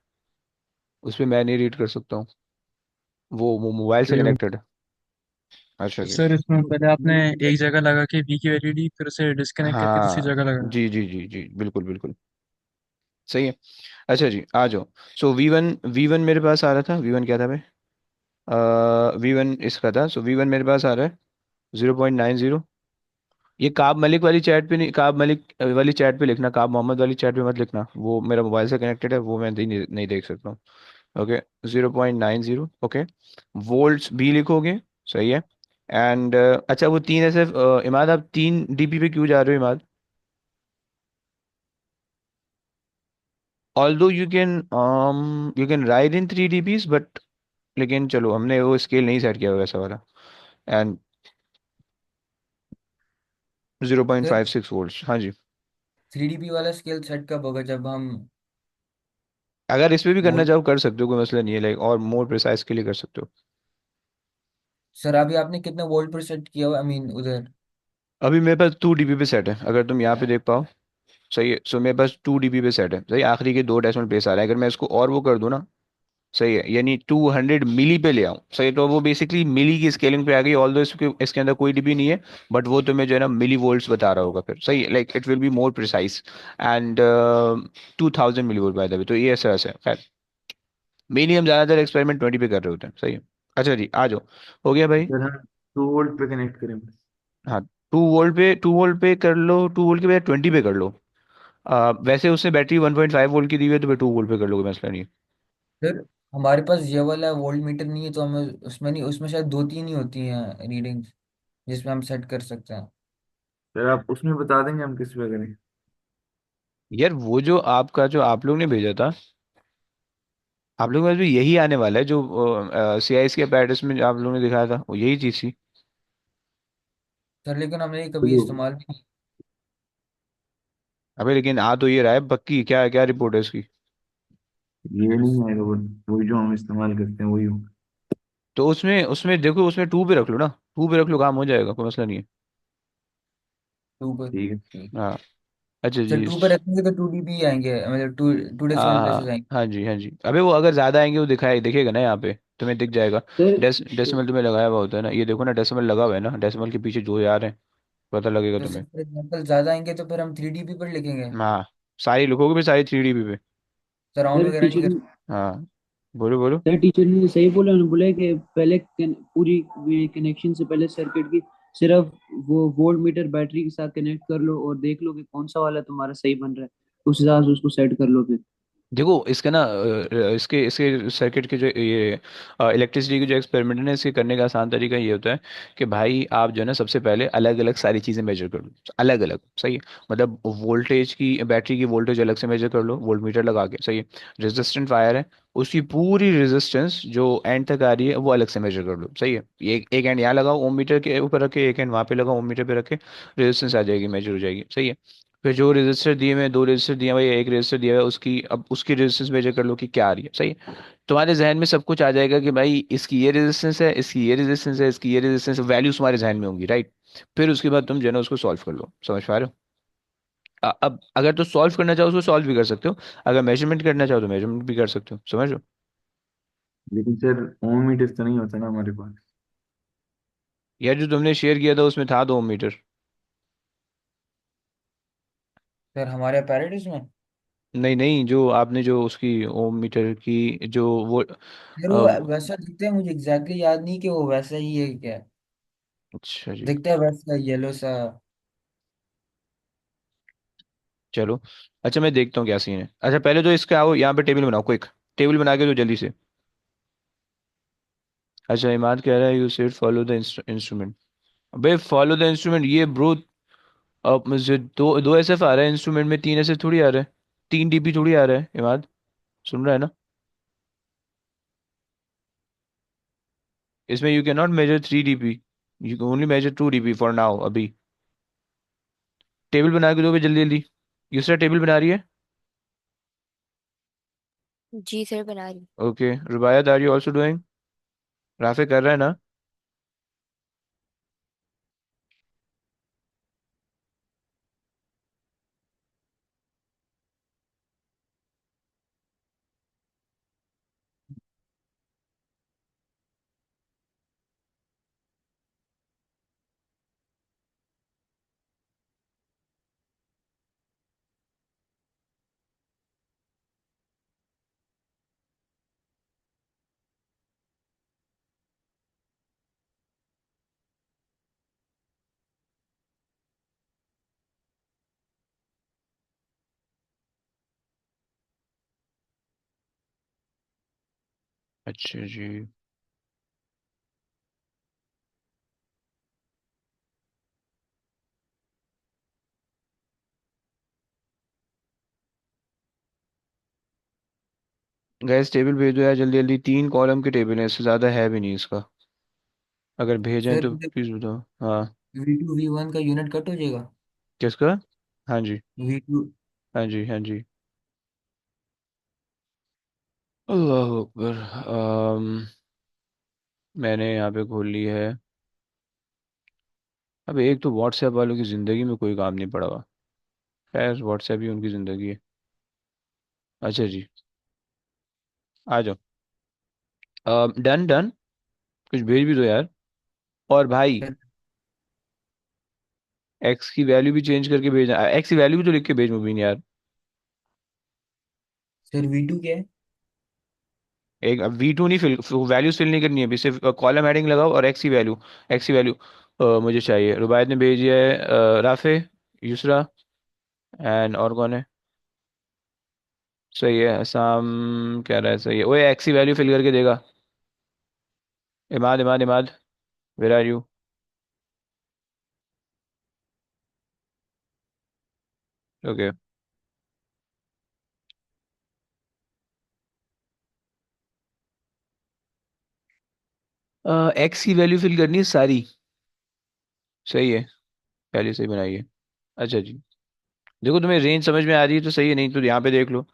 A: उस पे मैं नहीं रीड कर सकता हूँ, वो मोबाइल से
C: ये-
A: कनेक्टेड है। अच्छा जी।
C: सर इसमें पहले आपने एक जगह लगा के वी की वैल्यू ली, फिर उसे डिस्कनेक्ट करके दूसरी
A: हाँ
C: जगह लगा।
A: जी जी जी जी, बिल्कुल बिल्कुल, सही है। अच्छा जी, आ जाओ। सो V1 मेरे पास आ रहा था। V1 क्या था भाई? V1 इसका था। सो V1 मेरे पास आ रहा है 0.90। ये काब मलिक वाली चैट पे नहीं, काब मलिक वाली चैट पे लिखना, काब मोहम्मद वाली चैट पे मत लिखना, वो मेरा मोबाइल से कनेक्टेड है, वो मैं नहीं देख सकता हूँ। Okay, 0.90, okay. वोल्ट्स भी लिखोगे, सही है। एंड अच्छा, वो तीन ऐसे इमाद, आप 3 dB पे क्यों जा रहे हो Imad? Although you can ride in 3 dBs but, लेकिन चलो हमने वो स्केल नहीं सेट किया हुआ वैसा वाला। And zero point
B: sir
A: five six volt हाँ जी।
B: 3 dB वाला स्केल सेट कब होगा, जब हम
A: अगर इस पे भी करना
B: वोल्ट।
A: चाहो कर सकते हो, कोई मसला नहीं है, लाइक और मोर प्रिसाइज के लिए कर सकते हो।
B: सर अभी आपने कितना वोल्ट पर सेट किया हुआ, आई मीन उधर?
A: अभी मेरे पास 2 dB पे सेट है, अगर तुम यहाँ पे देख पाओ। सही है। सो मेरे पास 2 dB पे सेट है, सही। आखिरी के 2 डेसिमल प्लेस आ रहा है। अगर मैं इसको और वो कर दूँ ना, सही है, यानी 200 मिली पे ले आऊँ, सही है, तो वो बेसिकली मिली की स्केलिंग पे आ गई। ऑल्दो इसके अंदर कोई डीबी नहीं है, बट वो तुम्हें जो है ना मिली वोल्ट्स बता रहा होगा फिर, सही है। Like it will be more precise. And 2000 milli volt by the way, तो ये ऐसा ऐसा है, खैर। मेनली हम ज्यादातर एक्सपेरिमेंट 20 पे कर रहे होते हैं, सही है। अच्छा जी, आ जाओ। हो गया भाई?
D: सर हम 2 वोल्ट पे कनेक्ट करें बस।
A: हाँ, 2 वोल्ट पे कर लो, 2 वोल्ट के बजाय 20 पे कर लो। वैसे उसने बैटरी 1.5 वोल्ट की दी हुई है, तो फिर 2 वोल्ट पे कर लोगे, मसला नहीं है।
B: सर हमारे पास ये वाला वोल्ट मीटर नहीं है, तो हमें उसमें नहीं, उसमें शायद दो तीन ही होती हैं रीडिंग्स जिसमें हम सेट कर सकते हैं।
D: सर आप उसमें बता देंगे हम किस पे करें?
A: यार वो जो आपका, जो आप लोग ने भेजा था, आप लोगों के पास भी यही आने वाला है, जो CIS के पैटर्न में जो आप लोगों ने दिखाया था, वो यही चीज थी।
B: सर लेकिन हमने ये कभी
D: तो
B: इस्तेमाल भी नहीं।
A: अबे लेकिन आ तो ये रहा है पक्की, क्या क्या रिपोर्ट है उसकी?
D: ये नहीं आएगा, वो वही जो हम इस्तेमाल करते हैं वही होगा।
A: तो उसमें उसमें देखो, उसमें 2 पे रख लो ना, 2 पे रख लो, काम हो जाएगा, कोई मसला नहीं है।
B: टू पर।
D: ठीक है।
A: हाँ। अच्छा
B: सर
A: जी।
B: टू पर रखेंगे तो 2 DB आएंगे, मतलब टू
A: हाँ
B: डेसिमल
A: हाँ
B: प्लेसेस आएंगे।
A: हाँ जी हाँ जी। अबे वो अगर ज्यादा आएंगे वो दिखेगा ना यहाँ पे, तुम्हें दिख जाएगा।
E: सर
A: डेसिमल तुम्हें लगाया हुआ होता है ना, ये देखो ना डेसिमल लगा हुआ है ना, डेसिमल के पीछे जो यार है, पता लगेगा
B: तो सर
A: तुम्हें।
B: फॉर एग्जाम्पल ज्यादा आएंगे तो फिर हम 3DB पर लिखेंगे।
A: हाँ, सारी लिखोगे भी सारी 3 DB पे।
B: सर राउंड
E: सर
B: वगैरह नहीं
E: टीचर
B: कर।
A: हाँ, बोलो बोलो।
E: सर टीचर ने सही बोला, उन्होंने बोला है कि पहले पूरी कनेक्शन से पहले सर्किट की सिर्फ वो वोल्ट मीटर बैटरी के साथ कनेक्ट कर लो और देख लो कि कौन सा वाला तुम्हारा सही बन रहा है, उस हिसाब से उसको सेट कर लो फिर।
A: देखो इसके ना इसके इसके सर्किट के जो ये इलेक्ट्रिसिटी के जो एक्सपेरिमेंट है ना, इसके करने का आसान तरीका ये होता है कि भाई आप जो है ना सबसे पहले अलग अलग सारी चीज़ें मेजर कर लो, अलग अलग, सही है। मतलब वोल्टेज की, बैटरी की वोल्टेज अलग से मेजर कर लो वोल्ट मीटर लगा के, सही है। रेजिस्टेंट वायर है, उसकी पूरी रेजिस्टेंस जो एंड तक आ रही है वो अलग से मेजर कर लो, सही है। एक एंड यहाँ लगाओ ओम मीटर के ऊपर रखे, एक एंड वहाँ पे लगाओ ओम मीटर पे रखे, रेजिस्टेंस आ जाएगी, मेजर हो जाएगी, सही है। फिर जो रजिस्टर दिए हुए हैं, दो रजिस्टर दिए हुए हैं, एक रजिस्टर दिया हुआ है, उसकी अब उसकी रेजिस्टेंस मेजर कर लो कि क्या आ रही है, सही है। तुम्हारे जहन में सब कुछ आ जाएगा कि भाई इसकी ये रेजिस्टेंस है, इसकी ये रेजिस्टेंस है, इसकी ये रेजिस्टेंस, वैल्यूज तुम्हारे जहन में होंगी, राइट। फिर उसके बाद तुम जो है ना उसको सॉल्व कर लो, समझ पा रहे हो। अब अगर तो सॉल्व करना चाहो उसको सॉल्व भी कर सकते हो, अगर मेजरमेंट करना चाहो तो मेजरमेंट भी कर सकते हो, समझ लो।
D: लेकिन सर ओम मीटर तो नहीं होता ना हमारे पास।
A: यार जो तुमने शेयर किया था उसमें था 2 मीटर।
B: सर हमारे अपेरेटिस में।
A: नहीं नहीं, जो आपने जो उसकी ओम मीटर की जो वो
B: सर वो वैसा दिखता है, मुझे एग्जैक्टली याद नहीं कि वो वैसा ही है क्या।
A: अच्छा जी।
B: दिखता है वैसा येलो सा।
A: चलो, अच्छा मैं देखता हूँ क्या सीन है। अच्छा पहले तो इसका आओ यहाँ पे टेबल बनाओ, क्विक टेबल बना के दो जल्दी से। अच्छा इमाद कह रहा है you said follow the instrument. अबे फॉलो द इंस्ट्रूमेंट ये ब्रो, अब मुझे दो दो एसएफ आ रहा है इंस्ट्रूमेंट में, 3 एसएफ थोड़ी आ रहा है, 3 डीबी थोड़ी आ रहा है इमाद, सुन रहा है ना। इसमें you can not measure 3 DB, you can only measure 2 DB for now अभी। टेबल बना के दो भी जल्दी जल्दी। दूसरा टेबल बना रही है।
F: जी सर बना रही
A: okay Rubayat are you also doing. राफे कर रहा है ना। अच्छा जी। गैस टेबल भेज दो यार जल्दी जल्दी, 3 कॉलम के टेबल है, इससे ज़्यादा है भी नहीं इसका, अगर भेजें
B: सर
A: तो प्लीज़ बताओ। हाँ।
B: V2 V1 का यूनिट कट हो जाएगा।
A: किसका। हाँ जी।
B: V2।
A: हाँ जी हाँ जी। अल्लाह अकबर। मैंने यहाँ पे खोल ली है। अब एक तो व्हाट्सएप वालों की ज़िंदगी में कोई काम नहीं पड़ा हुआ। खैर व्हाट्सएप ही उनकी ज़िंदगी है। अच्छा जी, आ जाओ। डन डन, कुछ भेज भी दो यार। और भाई
B: सर
A: एक्स की वैल्यू भी चेंज करके भेजना, एक्स की वैल्यू भी तो लिख के भेज मुबीन यार।
B: सर V2 क्या है।
A: एक V2 नहीं, फिल वैल्यूज फिल नहीं करनी है अभी, सिर्फ कॉलम हेडिंग लगाओ और एक्स की वैल्यू मुझे चाहिए। रुबायत ने भेजी है, राफे, यूसरा, एंड और कौन है। सही है, असाम कह रहा है, सही है। ओए एक्स की वैल्यू फिल करके देगा। Imad Imad Imad, where are you. Okay. X की वैल्यू फिल करनी है सारी, सही है, पहले से ही बनाई है। अच्छा जी, देखो तुम्हें रेंज समझ में आ रही है तो सही है, नहीं तो यहाँ पे देख लो।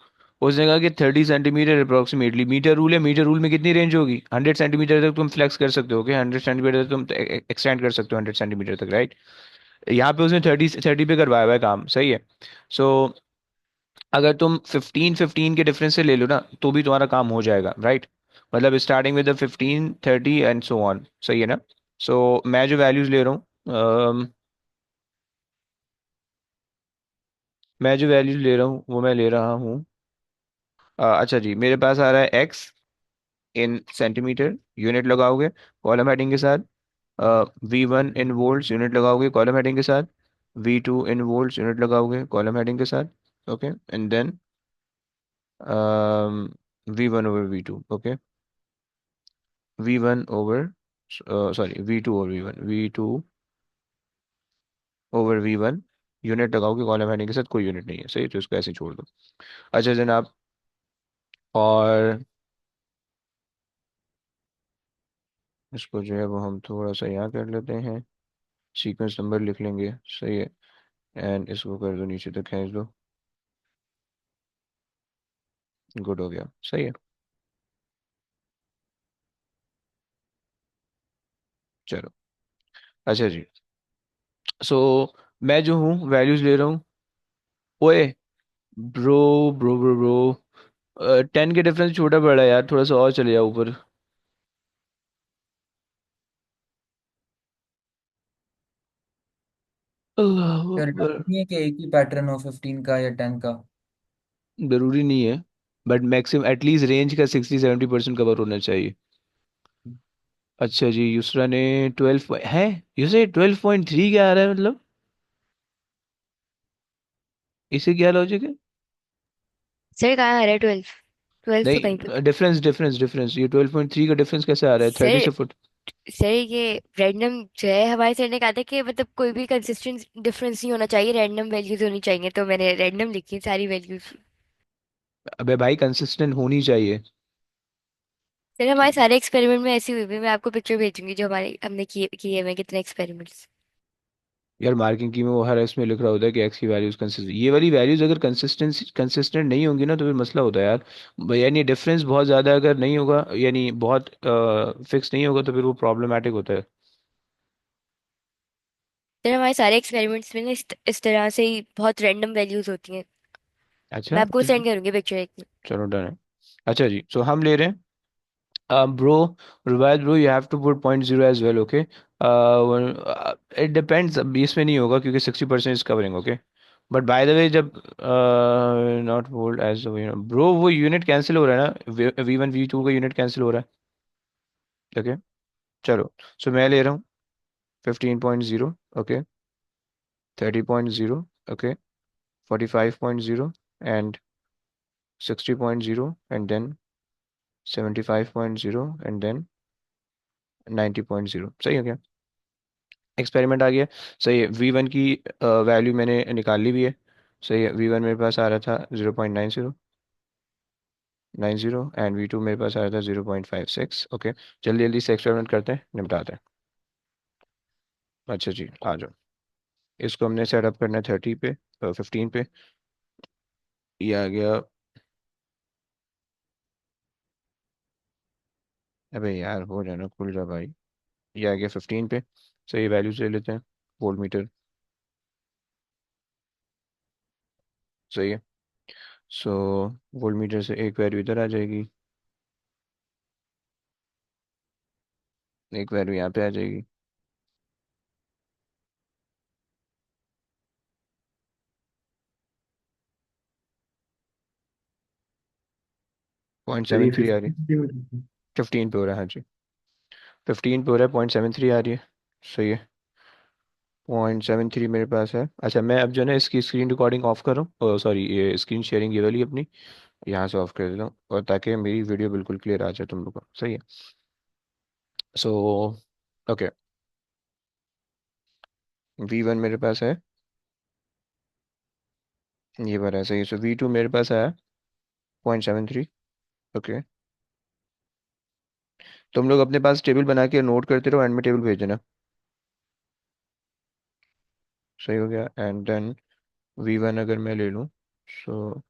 A: उसने कहा कि 30 सेंटीमीटर अप्रोक्सीमेटली, मीटर रूल है, मीटर रूल में कितनी रेंज होगी, 100 सेंटीमीटर तक तुम फ्लेक्स कर सकते हो, ओके 100 सेंटीमीटर तक तुम एक्सटेंड कर सकते हो, 100 सेंटीमीटर तक, राइट। यहाँ पे उसने 30 30 पे करवाया हुआ है काम, सही है। सो अगर तुम 15 15 के डिफरेंस से ले लो ना तो भी तुम्हारा काम हो जाएगा, राइट। मतलब starting with 15 30 and so on, सही है ना। सो मैं जो वैल्यूज ले रहा हूँ, मैं जो वैल्यूज ले रहा हूँ वो मैं ले रहा हूँ, अच्छा जी, मेरे पास आ रहा है एक्स इन सेंटीमीटर, यूनिट लगाओगे कॉलम हेडिंग के साथ। V1 इन वोल्ट्स, यूनिट लगाओगे कॉलम हेडिंग के साथ। V2 इन वोल्ट्स, यूनिट लगाओगे कॉलम हेडिंग के साथ। Okay, and then V1/V2, okay. V1 over, sorry, V2/V1, unit लगाओगे कॉलम हेडिंग के साथ, कोई यूनिट नहीं है, सही, तो इसको ऐसे ही छोड़ दो। अच्छा जनाब, और इसको जो है वो हम थोड़ा सा यहाँ कर लेते हैं, सीक्वेंस नंबर लिख लेंगे, सही है। एंड इसको कर दो, नीचे तक खींच दो, गुड हो गया, सही है। चलो, अच्छा जी। सो मैं जो हूँ वैल्यूज ले रहा हूँ। ओए, ब्रो ब्रो ब्रो ब्रो, 10 के डिफरेंस छोटा पड़ रहा है यार, थोड़ा सा और चले जाओ ऊपर। अल्लाह
B: क्या
A: अकबर।
B: नहीं है कि एक ही पैटर्न हो 15 का या 10 का?
A: जरूरी नहीं है, बट मैक्सिमम एटलीस्ट रेंज का 60 70% कवर होना चाहिए। अच्छा जी, युसरा ने 12 है, युसरा 12.3 क्या आ रहा है मतलब, इसे क्या लॉजिक है?
F: सर कहाँ आ रहा है 12? 12 तो कहीं पे।
A: नहीं, डिफरेंस ये 12.3 का डिफरेंस कैसे आ रहा है 30
F: सर
A: से फुट?
F: सर ये रैंडम जो है, हमारे सर ने कहा था कि मतलब कोई भी कंसिस्टेंट डिफरेंस नहीं होना चाहिए, रैंडम वैल्यूज होनी चाहिए, तो मैंने रैंडम लिखी सारी वैल्यूज।
A: अबे भाई, कंसिस्टेंट होनी चाहिए।
F: सर हमारे सारे एक्सपेरिमेंट में ऐसी हुई हुई, मैं आपको पिक्चर भेजूंगी जो हमारे हमने किए किए हुए हैं, कितने एक्सपेरिमेंट्स।
A: यार मार्किंग की में वो हर इसमें लिख रहा होता है कि एक्स की वैल्यूज कंसिस्टेंट, ये वाली वैल्यूज अगर कंसिस्टेंट नहीं होंगी ना तो फिर मसला होता है यार। यानी डिफरेंस बहुत ज़्यादा अगर नहीं होगा, यानी बहुत फिक्स नहीं होगा, तो फिर वो प्रॉब्लमेटिक होता है।
F: सर हमारे सारे एक्सपेरिमेंट्स में ना इस तरह से ही बहुत रैंडम वैल्यूज होती हैं। मैं
A: अच्छा
F: आपको सेंड करूंगी पिक्चर एक।
A: चलो डन है। अच्छा जी, सो हम ले रहे हैं, bro, Rubaid bro, you have to put 0.0 as well, okay. It depends, अब इसमें नहीं होगा क्योंकि 60% is covering, okay. But by the way, जब नॉट वोल्ड एज ब्रो, वो यूनिट कैंसिल हो रहा है ना, V1 V2 का यूनिट कैंसिल हो रहा है, ओके। चलो, सो मैं ले रहा हूँ 15.0, okay, 30.0, okay, 45.0, and 60.0, and then 75.0, and then 90.0, सही हो गया। एक्सपेरिमेंट आ गया, सही है। V1 की वैल्यू मैंने निकाल ली भी है, सही है। V1 मेरे पास आ रहा था 0.90 एंड V2 मेरे पास आ रहा था 0.56, ओके। जल्दी जल्दी से एक्सपेरिमेंट करते हैं, निपटाते हैं। अच्छा जी, आ जाओ। इसको हमने सेटअप करना है 30 पे, 15 पे, ये आ गया। अबे यार, हो जाना, खुल जा भाई। ये आ गया 15 पे, सही, वैल्यूज ले लेते हैं, वोल्ट मीटर, सही है। सो वोल्ट मीटर से एक वैल्यू इधर आ जाएगी, एक वैल्यू यहाँ पे आ जाएगी।
D: सर ये
A: 0.73 आ रही है,
D: 50।
A: 15 पे हो रहा है, हाँ जी। 15 पे हो रहा है, 0.73 आ रही है, सही है। 0.73 मेरे पास है। अच्छा, मैं अब जो है ना इसकी स्क्रीन रिकॉर्डिंग ऑफ कर रहा हूँ, सॉरी, ये स्क्रीन शेयरिंग ये वाली अपनी यहाँ से ऑफ कर देता हूँ, और ताकि मेरी वीडियो बिल्कुल क्लियर आ जाए तुम लोग को, सही है। सो ओके, V1 मेरे पास है, ये वाला है, सही है। सो V2 मेरे पास आया 0.73, ओके। तुम लोग अपने पास टेबल बना के नोट करते रहो, एंड में टेबल भेज देना, सही हो गया। एंड देन V1 अगर मैं ले लूँ, सो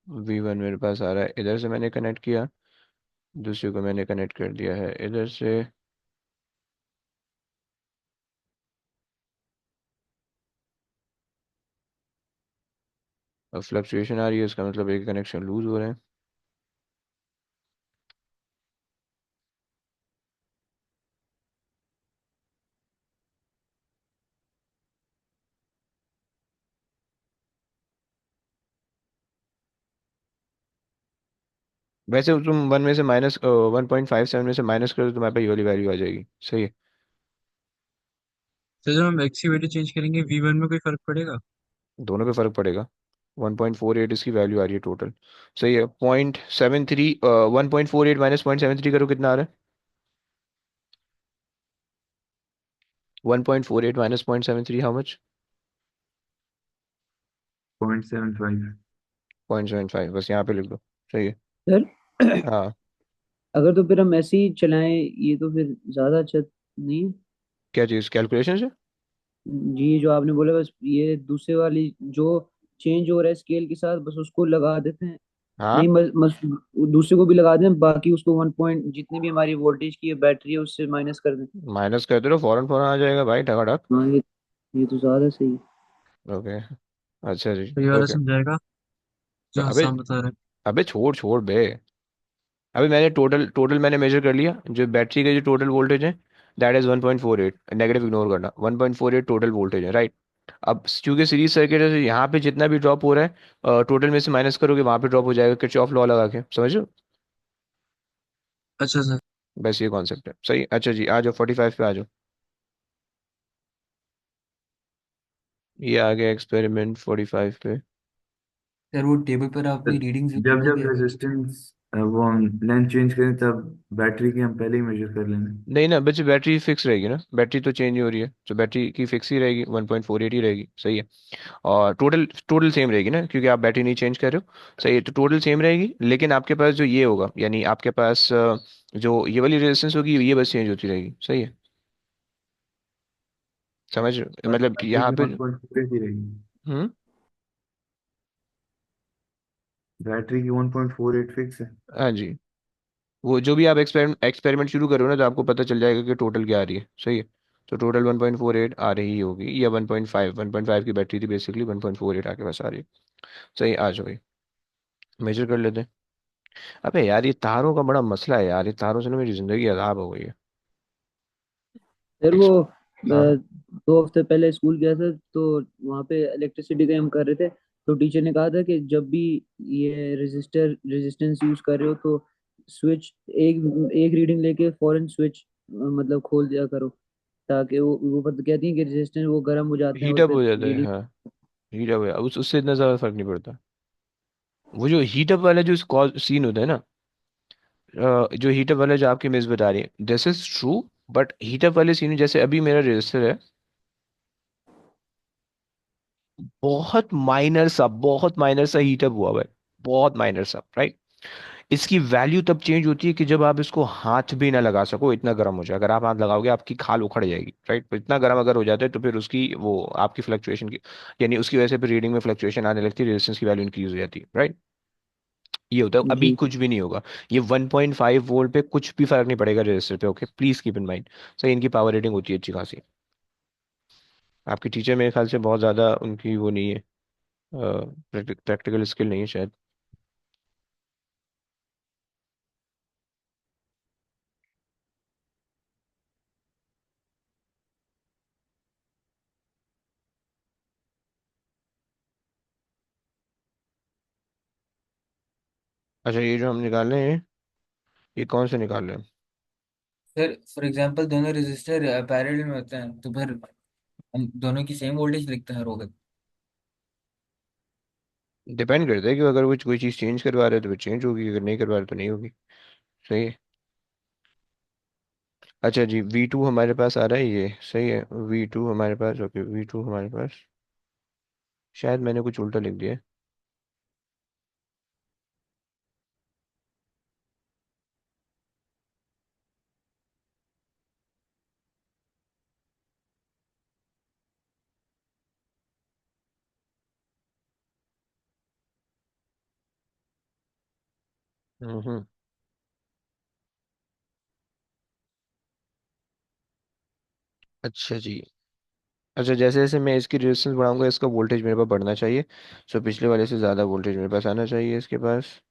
A: V1 मेरे पास आ रहा है, इधर से मैंने कनेक्ट किया, दूसरे को मैंने कनेक्ट कर दिया है इधर से, अब फ्लक्चुएशन आ रही है, इसका मतलब एक कनेक्शन लूज हो रहे हैं। वैसे तुम वन में से माइनस 1.57 में से माइनस करो तो तुम्हारे पास ये वाली वैल्यू आ जाएगी, सही है।
C: तो जब हम एक्स की वैल्यू चेंज करेंगे V1 में कोई फर्क पड़ेगा?
A: दोनों पे फर्क पड़ेगा। 1.48 इसकी वैल्यू आ रही है टोटल। सही है। 0.73, 1.48 माइनस 0.73 करो, कितना आ रहा है? 1.48 माइनस 0.73 हाउ मच?
D: 0.75।
A: 0.75, बस यहाँ पे लिख दो। सही है।
E: सर
A: हाँ।
E: अगर तो फिर हम ऐसे ही चलाएं, ये तो फिर ज्यादा अच्छा नहीं है?
A: क्या चीज़ कैलकुलेशन से?
E: जी जो आपने बोला, बस ये दूसरे वाली जो चेंज हो रहा है स्केल के साथ, बस उसको लगा देते हैं।
A: हाँ,
E: नहीं दूसरे को भी लगा दें, बाकी उसको 1 पॉइंट जितनी भी हमारी वोल्टेज की बैटरी है उससे माइनस कर दें।
A: माइनस कर दो, फौरन फौरन आ जाएगा भाई, टकाटक।
E: हाँ ये तो ज्यादा सही है।
A: ओके। अच्छा जी।
C: तो ये वाला
A: ओके।
C: समझाएगा जो
A: अबे,
C: आसान बता रहे हैं।
A: अबे छोड़ छोड़ बे। अभी मैंने टोटल टोटल मैंने मेजर कर लिया, जो बैटरी का जो टोटल वोल्टेज है, दैट इज 1.48, नेगेटिव इग्नोर करना, 1.48 टोटल वोल्टेज है, राइट। अब चूंकि सीरीज सर्किट है तो यहाँ पे जितना भी ड्रॉप हो रहा है टोटल में से माइनस करोगे, वहां पे ड्रॉप हो जाएगा, किरचॉफ लॉ लगा के, समझो।
C: अच्छा सर।
A: बस ये कॉन्सेप्ट है, सही। अच्छा जी, आ जाओ 45 पे आ जाओ। ये आ गया एक्सपेरिमेंट 45 पे।
B: सर वो टेबल पर आप कोई रीडिंग्स लिख
D: जब जब
B: दोगे?
D: रेजिस्टेंस वो हम लेंथ चेंज करें तब बैटरी की हम पहले ही मेजर कर लेंगे।
A: नहीं ना बच्चे, बैटरी फिक्स रहेगी ना, बैटरी तो चेंज नहीं हो रही है, तो बैटरी की फिक्स ही रहेगी, 1.48 ही रहेगी, सही है। और टोटल टोटल सेम रहेगी ना, क्योंकि आप बैटरी नहीं चेंज कर रहे हो, सही है, तो टोटल सेम रहेगी, लेकिन आपके पास जो ये होगा, यानी आपके पास जो ये वाली रेजिस्टेंस होगी, ये बस चेंज होती रहेगी, सही है। समझ रहे हो?
D: और
A: मतलब कि
D: बैटरी
A: यहाँ
D: की
A: पे।
D: 1.48 ही रहेगी।
A: हम्म।
D: बैटरी की 1.48 फिक्स है।
A: हाँ जी। वो जो भी आप एक्सपेरिमेंट शुरू करो ना, तो आपको पता चल जाएगा कि टोटल क्या आ रही है, सही है। तो टोटल 1.48 आ रही होगी, या 1.5 की बैटरी थी बेसिकली, 1.48 आके पास आ रही है। सही, आ जाओ भाई, मेजर कर लेते हैं। अबे यार, ये तारों का बड़ा मसला है यार, ये तारों से ना मेरी जिंदगी अजाब हो गई है।
E: फिर वो
A: एक्स हाँ।
E: 2 हफ्ते पहले स्कूल गया था, तो वहाँ पे इलेक्ट्रिसिटी का हम कर रहे थे। तो टीचर ने कहा था कि जब भी ये रेजिस्टेंस यूज कर रहे हो तो स्विच एक एक रीडिंग लेके फौरन स्विच मतलब खोल दिया करो, ताकि वो पता कहती है कि रेजिस्टेंस वो गर्म हो जाते हैं और
A: हीटअप
E: फिर
A: हो जाता है,
E: रीडिंग।
A: हाँ। हीटअप हो उससे इतना ज्यादा फर्क नहीं पड़ता। वो जो हीटअप वाला जो सीन होता है ना, जो हीटअप वाला जो आपकी मिस बता रही है, this is true. But heat up वाले सीन, जैसे अभी मेरा रजिस्टर है, बहुत माइनर सा हीटअप हुआ हुआ है, बहुत माइनर सा, राइट। इसकी वैल्यू तब चेंज होती है कि जब आप इसको हाथ भी ना लगा सको, इतना गर्म हो जाए, अगर आप हाथ लगाओगे आपकी खाल उखड़ जाएगी, राइट। तो इतना गर्म अगर हो जाता है तो फिर उसकी वो आपकी फ्लक्चुएशन की, यानी उसकी वजह से फिर रीडिंग में फ्लक्चुएशन आने लगती है, रेजिस्टेंस की वैल्यू इंक्रीज हो जाती है, राइट। ये होता है, अभी
E: जी
A: कुछ भी नहीं होगा। ये 1.5 वोल्ट पे कुछ भी फर्क नहीं पड़ेगा रजिस्टर पे, okay, please keep in mind. सही, इनकी पावर रेटिंग होती है अच्छी खासी। आपकी टीचर मेरे ख्याल से बहुत ज़्यादा उनकी वो नहीं है, प्रैक्टिकल स्किल नहीं है शायद। अच्छा, ये जो हम निकाल रहे हैं, ये कौन से निकाल रहे हैं?
B: सर फॉर एग्जांपल दोनों रेजिस्टर पैरेलल में होते हैं तो फिर हम दोनों की सेम वोल्टेज लिखते हैं हर वक्त।
A: डिपेंड करता है कि अगर वो कोई चीज़ चेंज करवा रहे हैं तो फिर चेंज होगी, अगर नहीं करवा रहे तो नहीं होगी, सही है। अच्छा जी, V2 हमारे पास आ रहा है, ये सही है। V2 हमारे पास, ओके, V2 हमारे पास, शायद मैंने कुछ उल्टा लिख दिया है। हम्म। अच्छा जी। अच्छा, जैसे जैसे मैं इसकी रेजिस्टेंस बढ़ाऊंगा इसका वोल्टेज मेरे पास बढ़ना चाहिए। सो पिछले वाले से ज़्यादा वोल्टेज मेरे पास आना चाहिए इसके पास।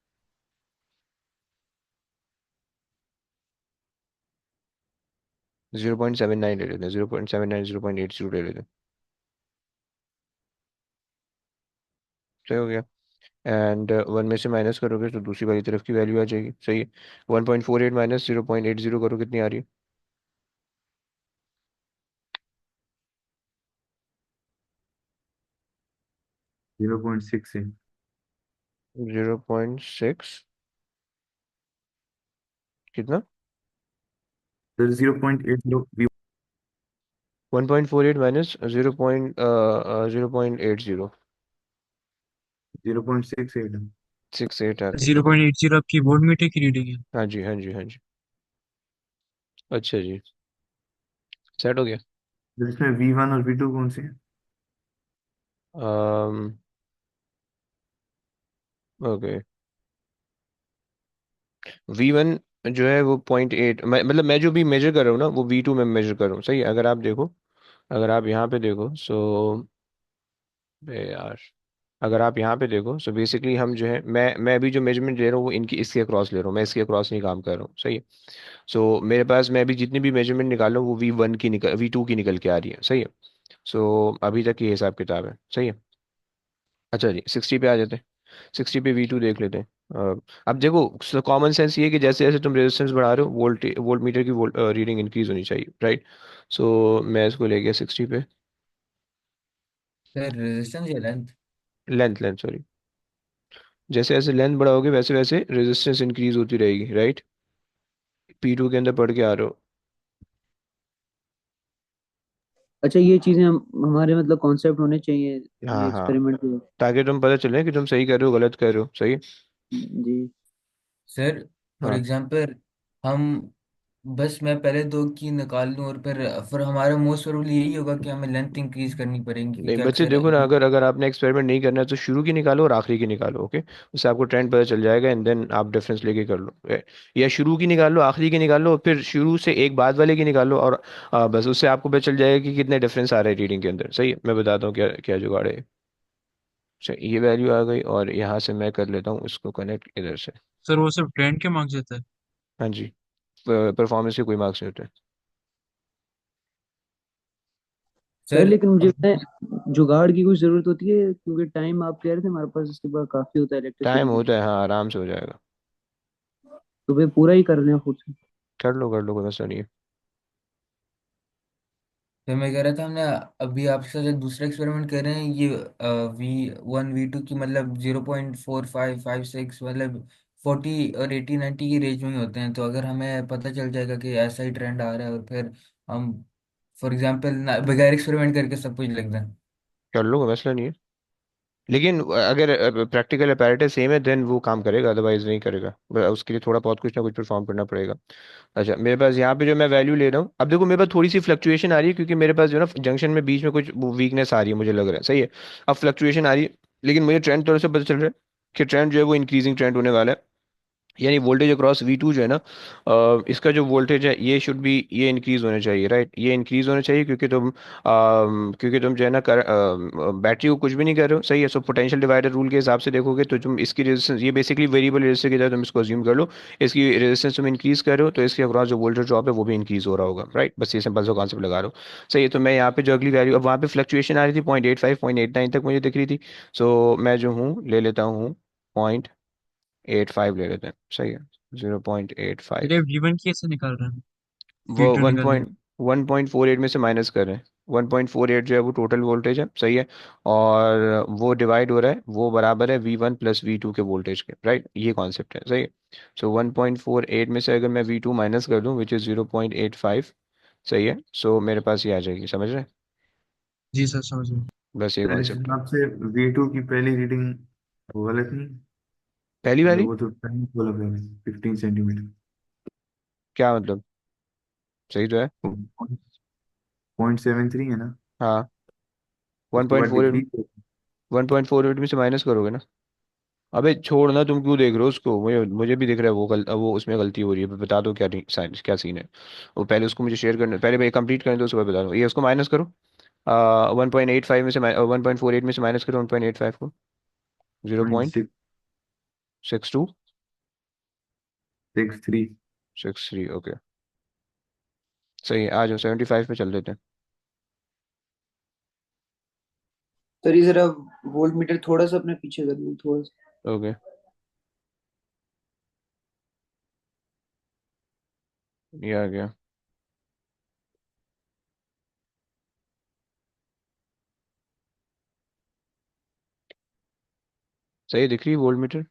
A: 0.79 ले लेते हैं, 0.79, 0.80 ले लेते हैं। सही हो गया। एंड वन में से माइनस करोगे तो दूसरी वाली तरफ की वैल्यू आ जाएगी, सही है। 1.48 माइनस 0.80 करो, कितनी आ रही है?
D: 0.6 है
A: 0.6 कितना?
D: सर। 0.80 वी।
A: 1.48 माइनस 0.80।
D: 0.68 है।
A: 68 आ रही है।
C: 0.80 आपकी वोल्ट मीटर की रीडिंग है।
A: हाँ जी, हाँ जी, हाँ जी। अच्छा जी, सेट हो गया।
D: तो इसमें V1 और V2 कौन से हैं?
A: ओके। V1 जो है वो 0.8, मतलब मैं जो भी मेजर कर रहा हूँ ना वो V2 में मेजर कर रहा हूँ, सही है। अगर आप देखो, अगर आप यहाँ पे देखो बे यार, अगर आप यहाँ पे देखो सो बेसिकली हम जो है मैं अभी जो मेजरमेंट ले रहा हूँ वो इनकी इसके अक्रॉस ले रहा हूँ, मैं इसके अक्रॉस नहीं काम कर रहा हूँ, सही है। सो मेरे पास मैं अभी जितनी भी मेजरमेंट निकाल रहा हूँ वो V1 की निकल V2 की निकल के आ रही है, सही है। सो अभी तक ये हिसाब किताब है, सही है। अच्छा जी, 60 पे आ जाते हैं। 60 पे V2 देख लेते हैं। अब देखो कॉमन सेंस ये है कि जैसे जैसे तुम रेजिस्टेंस बढ़ा रहे हो वोल्ट मीटर की रीडिंग इंक्रीज होनी चाहिए, राइट। सो मैं इसको ले गया 60 पे।
B: सर रेजिस्टेंस या लेंथ?
A: Length, length sorry. जैसे जैसे लेंथ बढ़ाओगे वैसे वैसे रेजिस्टेंस इंक्रीज होती रहेगी, राइट। P2 के अंदर पढ़ के आ रहे हो।
E: अच्छा, ये चीजें हम हमारे मतलब कॉन्सेप्ट होने चाहिए
A: हाँ हाँ,
E: एक्सपेरिमेंट के।
A: ताकि तुम पता चले कि तुम सही कर रहे हो गलत कर रहे हो, सही।
E: जी।
B: सर फॉर
A: हाँ,
B: एग्जांपल हम बस मैं पहले दो की निकाल लूँ और फिर हमारा मोस्ट प्रोबेबली यही होगा कि हमें लेंथ इंक्रीज करनी पड़ेगी
A: नहीं
B: क्योंकि
A: बच्चे
B: अक्सर
A: देखो ना, अगर अगर आपने एक्सपेरिमेंट नहीं करना है तो शुरू की निकालो और आखिरी की निकालो, ओके। उससे आपको ट्रेंड पता चल जाएगा एंड देन आप डिफरेंस लेके कर लो। या शुरू की निकाल लो, आखिरी की निकाल लो, और फिर शुरू से एक बाद वाले की निकाल लो, और बस उससे आपको पता चल जाएगा कि कितने डिफरेंस आ रहे हैं रीडिंग के अंदर, सही है। मैं बताता हूँ क्या क्या जुगाड़ है। अच्छा, ये वैल्यू आ गई और यहाँ से मैं कर लेता हूँ इसको कनेक्ट इधर से।
C: सर वो सिर्फ ट्रेंड के मार्क्स देता है।
A: हाँ जी, परफॉर्मेंस के कोई मार्क्स नहीं होते।
E: सर
B: सर
E: लेकिन मुझे लगता है जुगाड़ की कोई जरूरत होती है, क्योंकि टाइम आप कह रहे थे हमारे पास इसके बाद काफी होता है
A: टाइम
E: इलेक्ट्रिसिटी के लिए।
A: होता है, हाँ, आराम से हो जाएगा।
E: तो वे पूरा ही कर रहे हैं खुद से।
A: कर लो, कोई मसला नहीं है।
B: तो मैं कह रहा था हमने अभी आपके साथ जो दूसरा एक्सपेरिमेंट कर रहे हैं ये V1 V2 की मतलब 0.4556 मतलब 40 और 80 90 की रेंज में ही होते हैं। तो अगर हमें पता चल जाएगा कि ऐसा ही ट्रेंड आ रहा है और फिर हम फॉर एग्जांपल बगैर एक्सपेरिमेंट करके सब कुछ लिख दें।
A: कर लो, कोई मसला नहीं है। लेकिन अगर प्रैक्टिकल अपैरेटस सेम है देन वो काम करेगा, अदरवाइज नहीं करेगा। उसके लिए थोड़ा बहुत कुछ ना कुछ परफॉर्म करना पड़ेगा। अच्छा, मेरे पास यहाँ पे जो मैं वैल्यू ले रहा हूँ, अब देखो मेरे पास थोड़ी सी फ्लक्चुएशन आ रही है क्योंकि मेरे पास जो है ना जंक्शन में बीच में कुछ वीकनेस आ रही है, मुझे लग रहा है, सही है। अब फ्लक्चुएशन आ रही है लेकिन मुझे ट्रेंड थोड़ा सा पता चल रहा है कि ट्रेंड जो है वो इंक्रीजिंग ट्रेंड होने वाला है। यानी वोल्टेज अक्रॉस V2 जो है ना, इसका जो वोल्टेज है ये शुड बी ये इंक्रीज होना चाहिए, राइट। ये इंक्रीज होना चाहिए क्योंकि तुम जो है ना बैटरी को कुछ भी नहीं कर रहे हो, सही है। सो पोटेंशियल डिवाइडर रूल के हिसाब से देखोगे तो तुम इसकी रेजिस्टेंस, ये बेसिकली वेरिएबल रेजिस्टर की तरह तुम इसको अज्यूम कर लो। इसकी रेजिस्टेंस तुम इंक्रीज कर रहे हो तो इसके अक्रॉस जो वोल्टेज ड्रॉप है वो भी इंक्रीज हो रहा होगा, राइट। बस ये सिंपल सा कॉन्सेप्ट लगा रहा हूँ, सही है। तो मैं यहाँ पे जो अगली वैल्यू, अब वहाँ पे फ्लक्चुएशन आ रही थी 0.85 0.89 तक मुझे दिख रही थी। सो मैं जो हूँ ले लेता हूँ 0.85 ले लेते हैं, सही है। 0.85।
C: चलिए V1 की ऐसे निकाल रहे हैं,
A: वो
C: V2
A: वन
C: निकाल रहे हैं।
A: पॉइंट 1.48 में से माइनस कर रहे हैं। 1.48 जो है वो टोटल वोल्टेज है, सही है। और वो डिवाइड हो रहा है, वो बराबर है V1 प्लस V2 के वोल्टेज के, राइट। ये कॉन्सेप्ट है, सही है। सो 1.48 में से अगर मैं V2 माइनस कर दूं विच इज़ 0.85, सही है। सो मेरे पास ये आ जाएगी, समझ रहे हैं।
C: जी सर समझ गए।
A: बस ये
D: सर इस
A: कॉन्सेप्ट है।
D: हिसाब से V2 की पहली रीडिंग वो गलत नहीं?
A: पहली
D: मतलब
A: वाली
D: वो तो टाइम बोला पहले 15 सेंटीमीटर।
A: क्या मतलब? सही तो है।
D: 0.73 है ना?
A: हाँ, वन
D: उसके
A: पॉइंट
D: बाद
A: फोर एट
D: डिक्रीज।
A: 1.48 में से माइनस करोगे ना। अबे छोड़ ना, तुम क्यों देख रहे हो उसको, मुझे मुझे भी दिख रहा है वो उसमें गलती हो रही है। बता दो क्या साइन क्या सीन है। वो पहले उसको मुझे शेयर करना, पहले भाई कंप्लीट करने दो, उसके बाद बता दो। ये उसको माइनस करो। 1.85 में से 1.48 में से माइनस करो 1.85 को। Zero
D: point
A: point
D: six
A: six two
D: six three
A: 63। Okay, सही है, आ जाओ 75 पे चल देते हैं।
E: सर ये जरा वोल्ट मीटर थोड़ा सा अपने पीछे कर लो थोड़ा सा।
A: ओके, ये आ गया। सही दिख रही है वोल्ट मीटर।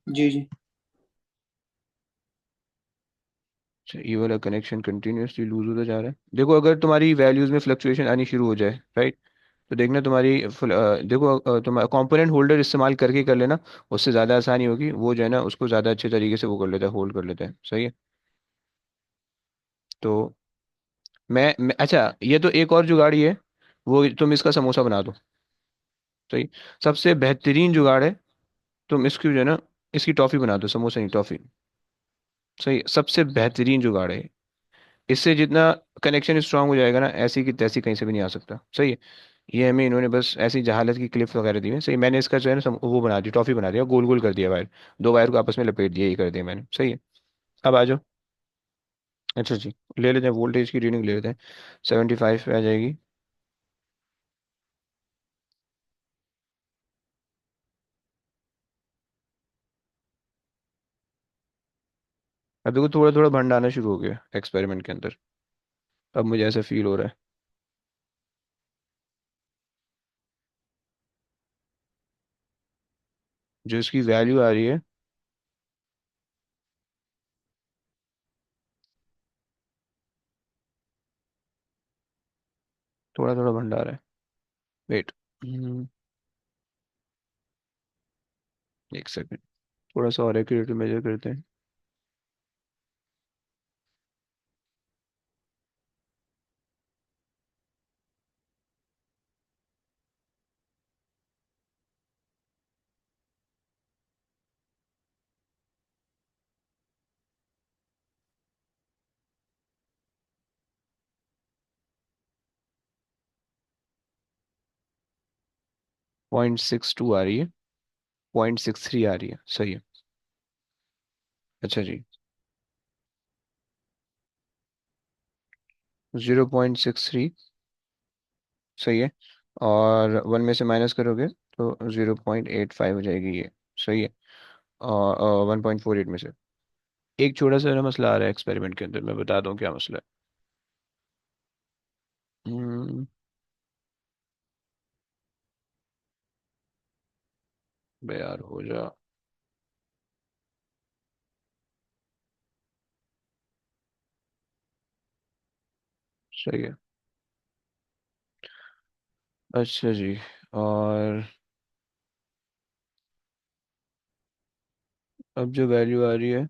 E: जी जी।
A: अच्छा, ये वाला कनेक्शन कंटिन्यूअसली लूज होता जा रहा है। देखो अगर तुम्हारी वैल्यूज में फ्लक्चुएशन आनी शुरू हो जाए, राइट, तो देखना तुम्हारी देखो तुम कंपोनेंट होल्डर इस्तेमाल करके कर लेना, उससे ज़्यादा आसानी होगी। वो जो है ना उसको ज़्यादा अच्छे तरीके से वो कर लेता है, होल्ड कर लेता है। सही है। तो अच्छा, ये तो एक और जुगाड़ ही है, वो तुम इसका समोसा बना दो। सही, सबसे बेहतरीन जुगाड़ है, तुम इसकी जो है ना इसकी टॉफ़ी बना दो, समोसा नहीं टॉफ़ी। सही, सबसे बेहतरीन जुगाड़ है। इससे जितना कनेक्शन स्ट्रांग हो जाएगा ना, ऐसी की तैसी कहीं से भी नहीं आ सकता। सही है। ये हमें इन्होंने बस ऐसी जहालत की क्लिप वगैरह दी है। सही, मैंने इसका जो है ना वो बना दी, टॉफी बना दिया, गोल गोल कर दिया वायर, दो वायर को आपस में लपेट दिया, ये कर दिया मैंने। सही है। अब आ जाओ। अच्छा जी, ले लेते हैं वोल्टेज की रीडिंग, ले लेते हैं। 75 पे आ जाएगी। अब देखो थोड़ा थोड़ा भंड आना शुरू हो गया एक्सपेरिमेंट के अंदर। अब मुझे ऐसा फील हो रहा है, जो इसकी वैल्यू आ रही है। थोड़ा थोड़ा भंड आ रहा है। वेट, एक सेकंड, थोड़ा सा और एक्यूरेट मेजर करते हैं। .62 आ रही है, 0.63 आ रही है। सही है। अच्छा जी, 0.63। सही है। और वन में से माइनस करोगे तो 0.85 हो जाएगी ये। सही है। और 1.48 में से एक छोटा सा ना मसला आ रहा है एक्सपेरिमेंट के अंदर, मैं बता दूं क्या मसला है। हम्म, बे यार हो जा। सही है। अच्छा जी, और अब जो वैल्यू आ रही है,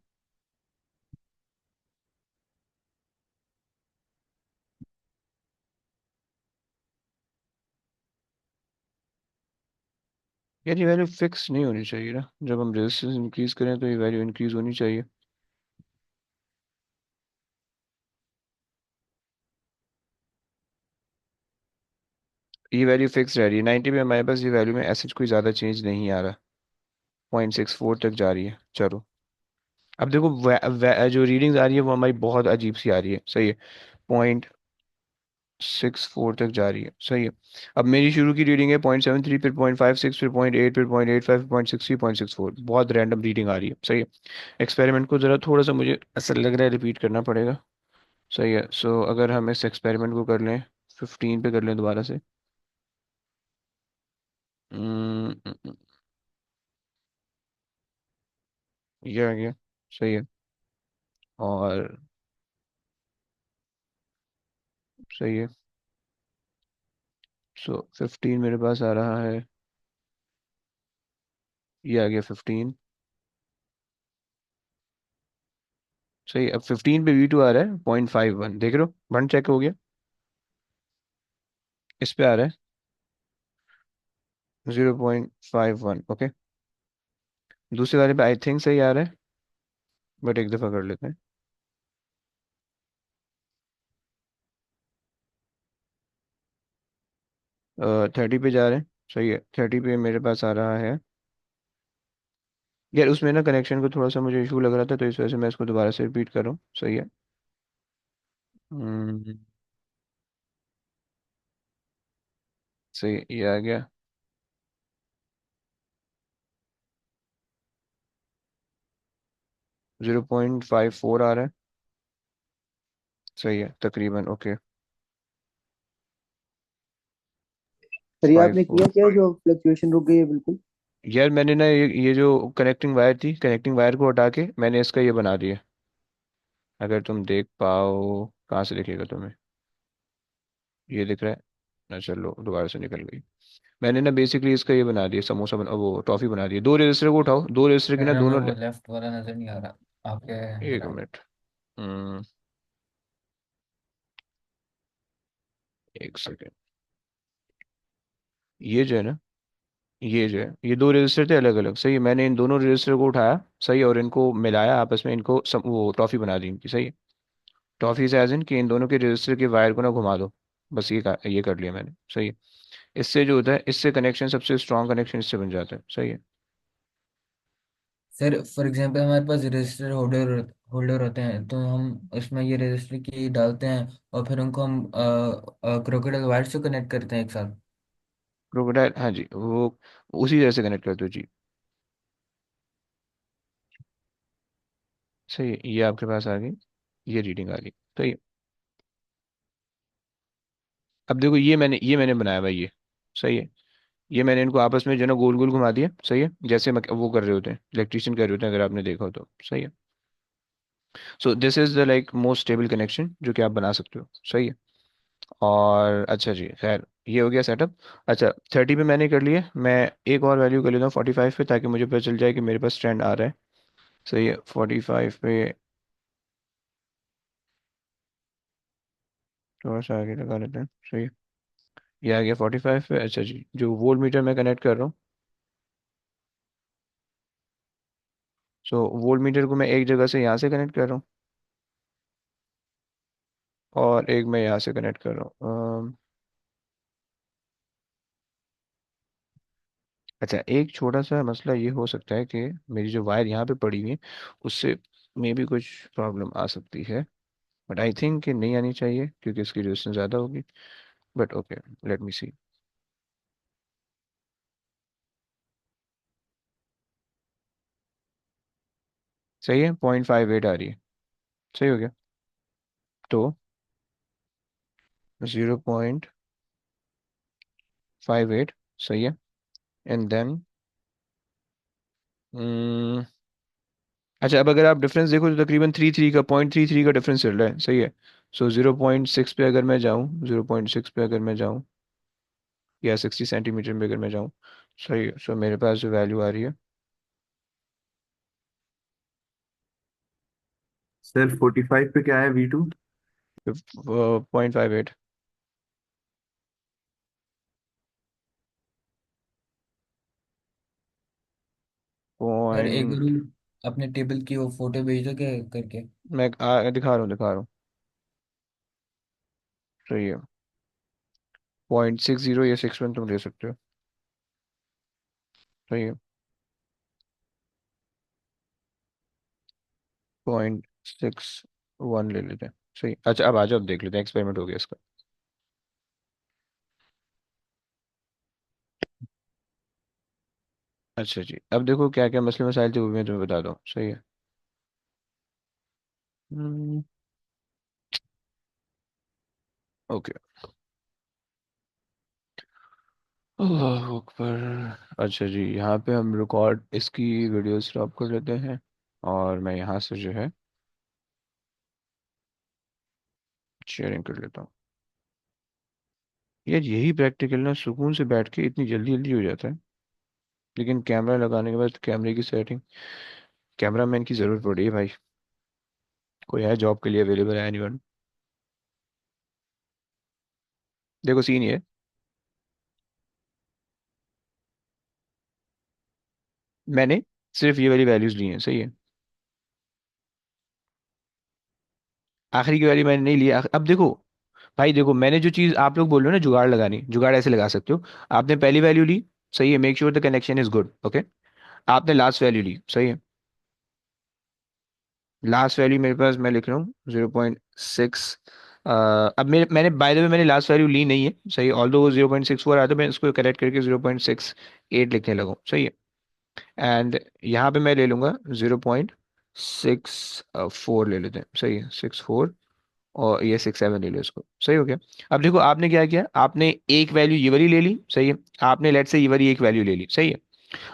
A: यार ये वैल्यू फिक्स नहीं होनी चाहिए ना, जब हम रेजिस्टेंस इंक्रीज करें तो ये वैल्यू इंक्रीज होनी चाहिए। ये वैल्यू फिक्स रह रही है 90 में, हमारे पास ये वैल्यू में ऐसे कोई ज़्यादा चेंज नहीं आ रहा। 0.64 तक जा रही है। चलो, अब देखो जो रीडिंग्स आ रही है वो हमारी बहुत अजीब सी आ रही है। सही है। 0.64 तक जा रही है। सही है। अब मेरी शुरू की रीडिंग है 0.73, फिर 0.56, फिर 0.8, फिर 0.85, 0.60, 0.64, बहुत रैंडम रीडिंग आ रही है। सही है। एक्सपेरिमेंट को ज़रा थोड़ा सा मुझे ऐसा लग रहा है रिपीट करना पड़ेगा। सही है। सो अगर हम इस एक्सपेरिमेंट को कर लें, 15 पे कर लें दोबारा से। हम्म, ये आ गया। सही है। और सही है। सो 15 मेरे पास आ रहा है, ये आ गया 15। सही, अब 15 पे V2 आ रहा है 0.51, देख रहे हो वन चेक हो गया। इस पे आ रहा है 0.51। ओके, दूसरे वाले पे आई थिंक सही आ रहा है, बट एक दफ़ा कर लेते हैं। 30 पे जा रहे हैं। सही है, 30 पे मेरे पास आ रहा है। यार उसमें ना कनेक्शन को थोड़ा सा मुझे इशू लग रहा था, तो इस वजह से मैं इसको दोबारा से रिपीट कर रहा हूँ। सही है। हम्म, सही है, ये आ गया। 0.54 आ रहा है। सही है तकरीबन, ओके।
E: फिर ये
A: फाइव
E: आपने
A: फोर
E: किया क्या जो फ्लक्चुएशन रुक गई है बिल्कुल?
A: यार मैंने ना ये जो कनेक्टिंग वायर थी, कनेक्टिंग वायर को हटा के मैंने इसका ये बना दिया। अगर तुम देख पाओ, कहाँ से दिखेगा तुम्हें? ये दिख रहा है ना? चलो दोबारा से निकल गई। मैंने ना बेसिकली इसका ये बना दिया, समोसा बना, वो टॉफी बना दी। दो रजिस्टर को उठाओ, दो रजिस्टर की
B: सर
A: ना
B: हमें
A: दोनों
B: वो लेफ्ट वाला नजर नहीं आ रहा, आपके
A: एक
B: बना।
A: मिनट। हम्म, एक सेकेंड। ये जो है ना, ये जो है, ये दो रजिस्टर थे अलग अलग। सही है, मैंने इन दोनों रजिस्टर को उठाया। सही है, और इनको मिलाया आपस में, इनको वो टॉफी बना दी इनकी। सही है। टॉफी से एज इन कि इन दोनों के रजिस्टर के वायर को ना घुमा दो। बस ये कर लिया मैंने। सही है। इससे जो होता है, इससे कनेक्शन, सबसे स्ट्रॉन्ग कनेक्शन इससे बन जाता है। सही है।
B: सर फॉर एग्जांपल हमारे पास रजिस्टर होल्डर होल्डर होते हैं, तो हम उसमें ये रजिस्टर की डालते हैं और फिर उनको हम क्रोकोडाइल वायर से कनेक्ट करते हैं एक साथ।
A: क्रोकोडाइल, हाँ जी, वो उसी तरह से कनेक्ट करते हो जी। सही है, ये आपके पास आ गई, ये रीडिंग आ गई। सही है। अब देखो, ये मैंने बनाया भाई, ये। सही है। ये मैंने इनको आपस में जो है ना गोल गोल घुमा दिया। सही है, जैसे वो कर रहे होते हैं, इलेक्ट्रिशियन कर रहे होते हैं, अगर आपने देखा हो तो। सही है। So this is the like most stable connection जो कि आप बना सकते हो। सही है। और अच्छा जी, खैर ये हो गया सेटअप। अच्छा, 30 पे मैंने कर लिया। मैं एक और वैल्यू कर लेता हूँ 45 पे, ताकि मुझे पता चल जाए कि मेरे पास ट्रेंड आ रहा है। सही है, 45 पे थोड़ा सा आगे लगा लेते हैं। सही है, ये आ गया 45 पे। अच्छा जी, जो वोल्ट मीटर मैं कनेक्ट कर रहा हूँ, सो वोल्ट मीटर को मैं एक जगह से यहाँ से कनेक्ट कर रहा हूँ, और एक मैं यहाँ से कनेक्ट कर रहा हूँ। अच्छा, एक छोटा सा मसला ये हो सकता है कि मेरी जो वायर यहाँ पे पड़ी हुई है, उससे मे भी कुछ प्रॉब्लम आ सकती है। बट आई थिंक कि नहीं आनी चाहिए, क्योंकि इसकी रेजिस्टेंस ज़्यादा होगी। बट ओके, लेट मी सी। सही है, 0.58 आ रही है। सही हो गया। तो 0.58। सही है। एंड देन, अच्छा, अब अगर आप डिफरेंस देखो तो तकरीबन 0.33 का डिफरेंस चल रहा है। सही है। सो 0.6 पे अगर मैं जाऊँ, 0.6 पे अगर मैं जाऊँ, या 60 सेंटीमीटर में अगर मैं जाऊँ। सही है। सो मेरे पास जो वैल्यू आ रही है,
D: सर 45 पे क्या है V2?
A: 0.58।
B: सर एक
A: पॉइंट,
B: बार अपने टेबल की वो फोटो भेज दो क्या करके।
A: मैं दिखा रहा हूँ। सही है, 0.60 या 61 तुम ले सकते हो। सही है, 0.61 ले लेते हैं। सही। अच्छा, अब आ जाओ, अब देख लेते हैं, एक्सपेरिमेंट हो गया इसका। अच्छा जी, अब देखो क्या क्या मसले मसाइल थे, वो भी मैं तुम्हें बता दूँ। सही है। हम्म, ओके। अल्लाह अकबर। अच्छा जी, यहाँ पे हम रिकॉर्ड इसकी वीडियो स्टॉप कर लेते हैं, और मैं यहाँ से जो है शेयरिंग कर लेता हूँ। यार यही प्रैक्टिकल ना सुकून से बैठ के इतनी जल्दी जल्दी हो जाता है। लेकिन कैमरा लगाने के बाद कैमरे की सेटिंग, कैमरा मैन की ज़रूरत पड़ी है भाई। कोई है जॉब के लिए अवेलेबल है? एनीवन? देखो सीन ये है, मैंने सिर्फ ये वाली वैल्यूज ली हैं। सही है, आखिरी की वैल्यू मैंने नहीं ली। अब देखो, भाई देखो, मैंने जो चीज़ आप लोग बोल रहे हो ना जुगाड़ लगानी, जुगाड़ ऐसे लगा सकते हो। आपने पहली वैल्यू ली, सही है, make sure the connection is good, okay. आपने लास्ट वैल्यू ली, सही है। लास्ट वैल्यू मेरे पास, मैं लिख रहा हूँ 0.6। अब मैंने बाय द वे मैंने लास्ट वैल्यू ली नहीं है, सही है। ऑल दो 0.64 आया था, मैं इसको करेक्ट करके 0.68 लिखने लगा हूँ, सही है। एंड यहाँ पे मैं ले लूंगा 0.64 ले लेते हैं, सही है, 64। और ये 67 ले लो इसको, सही हो गया। अब देखो आपने क्या किया, आपने एक वैल्यू ये वाली ले ली, सही है। आपने लेट से ये वाली एक वैल्यू ले ली, सही है।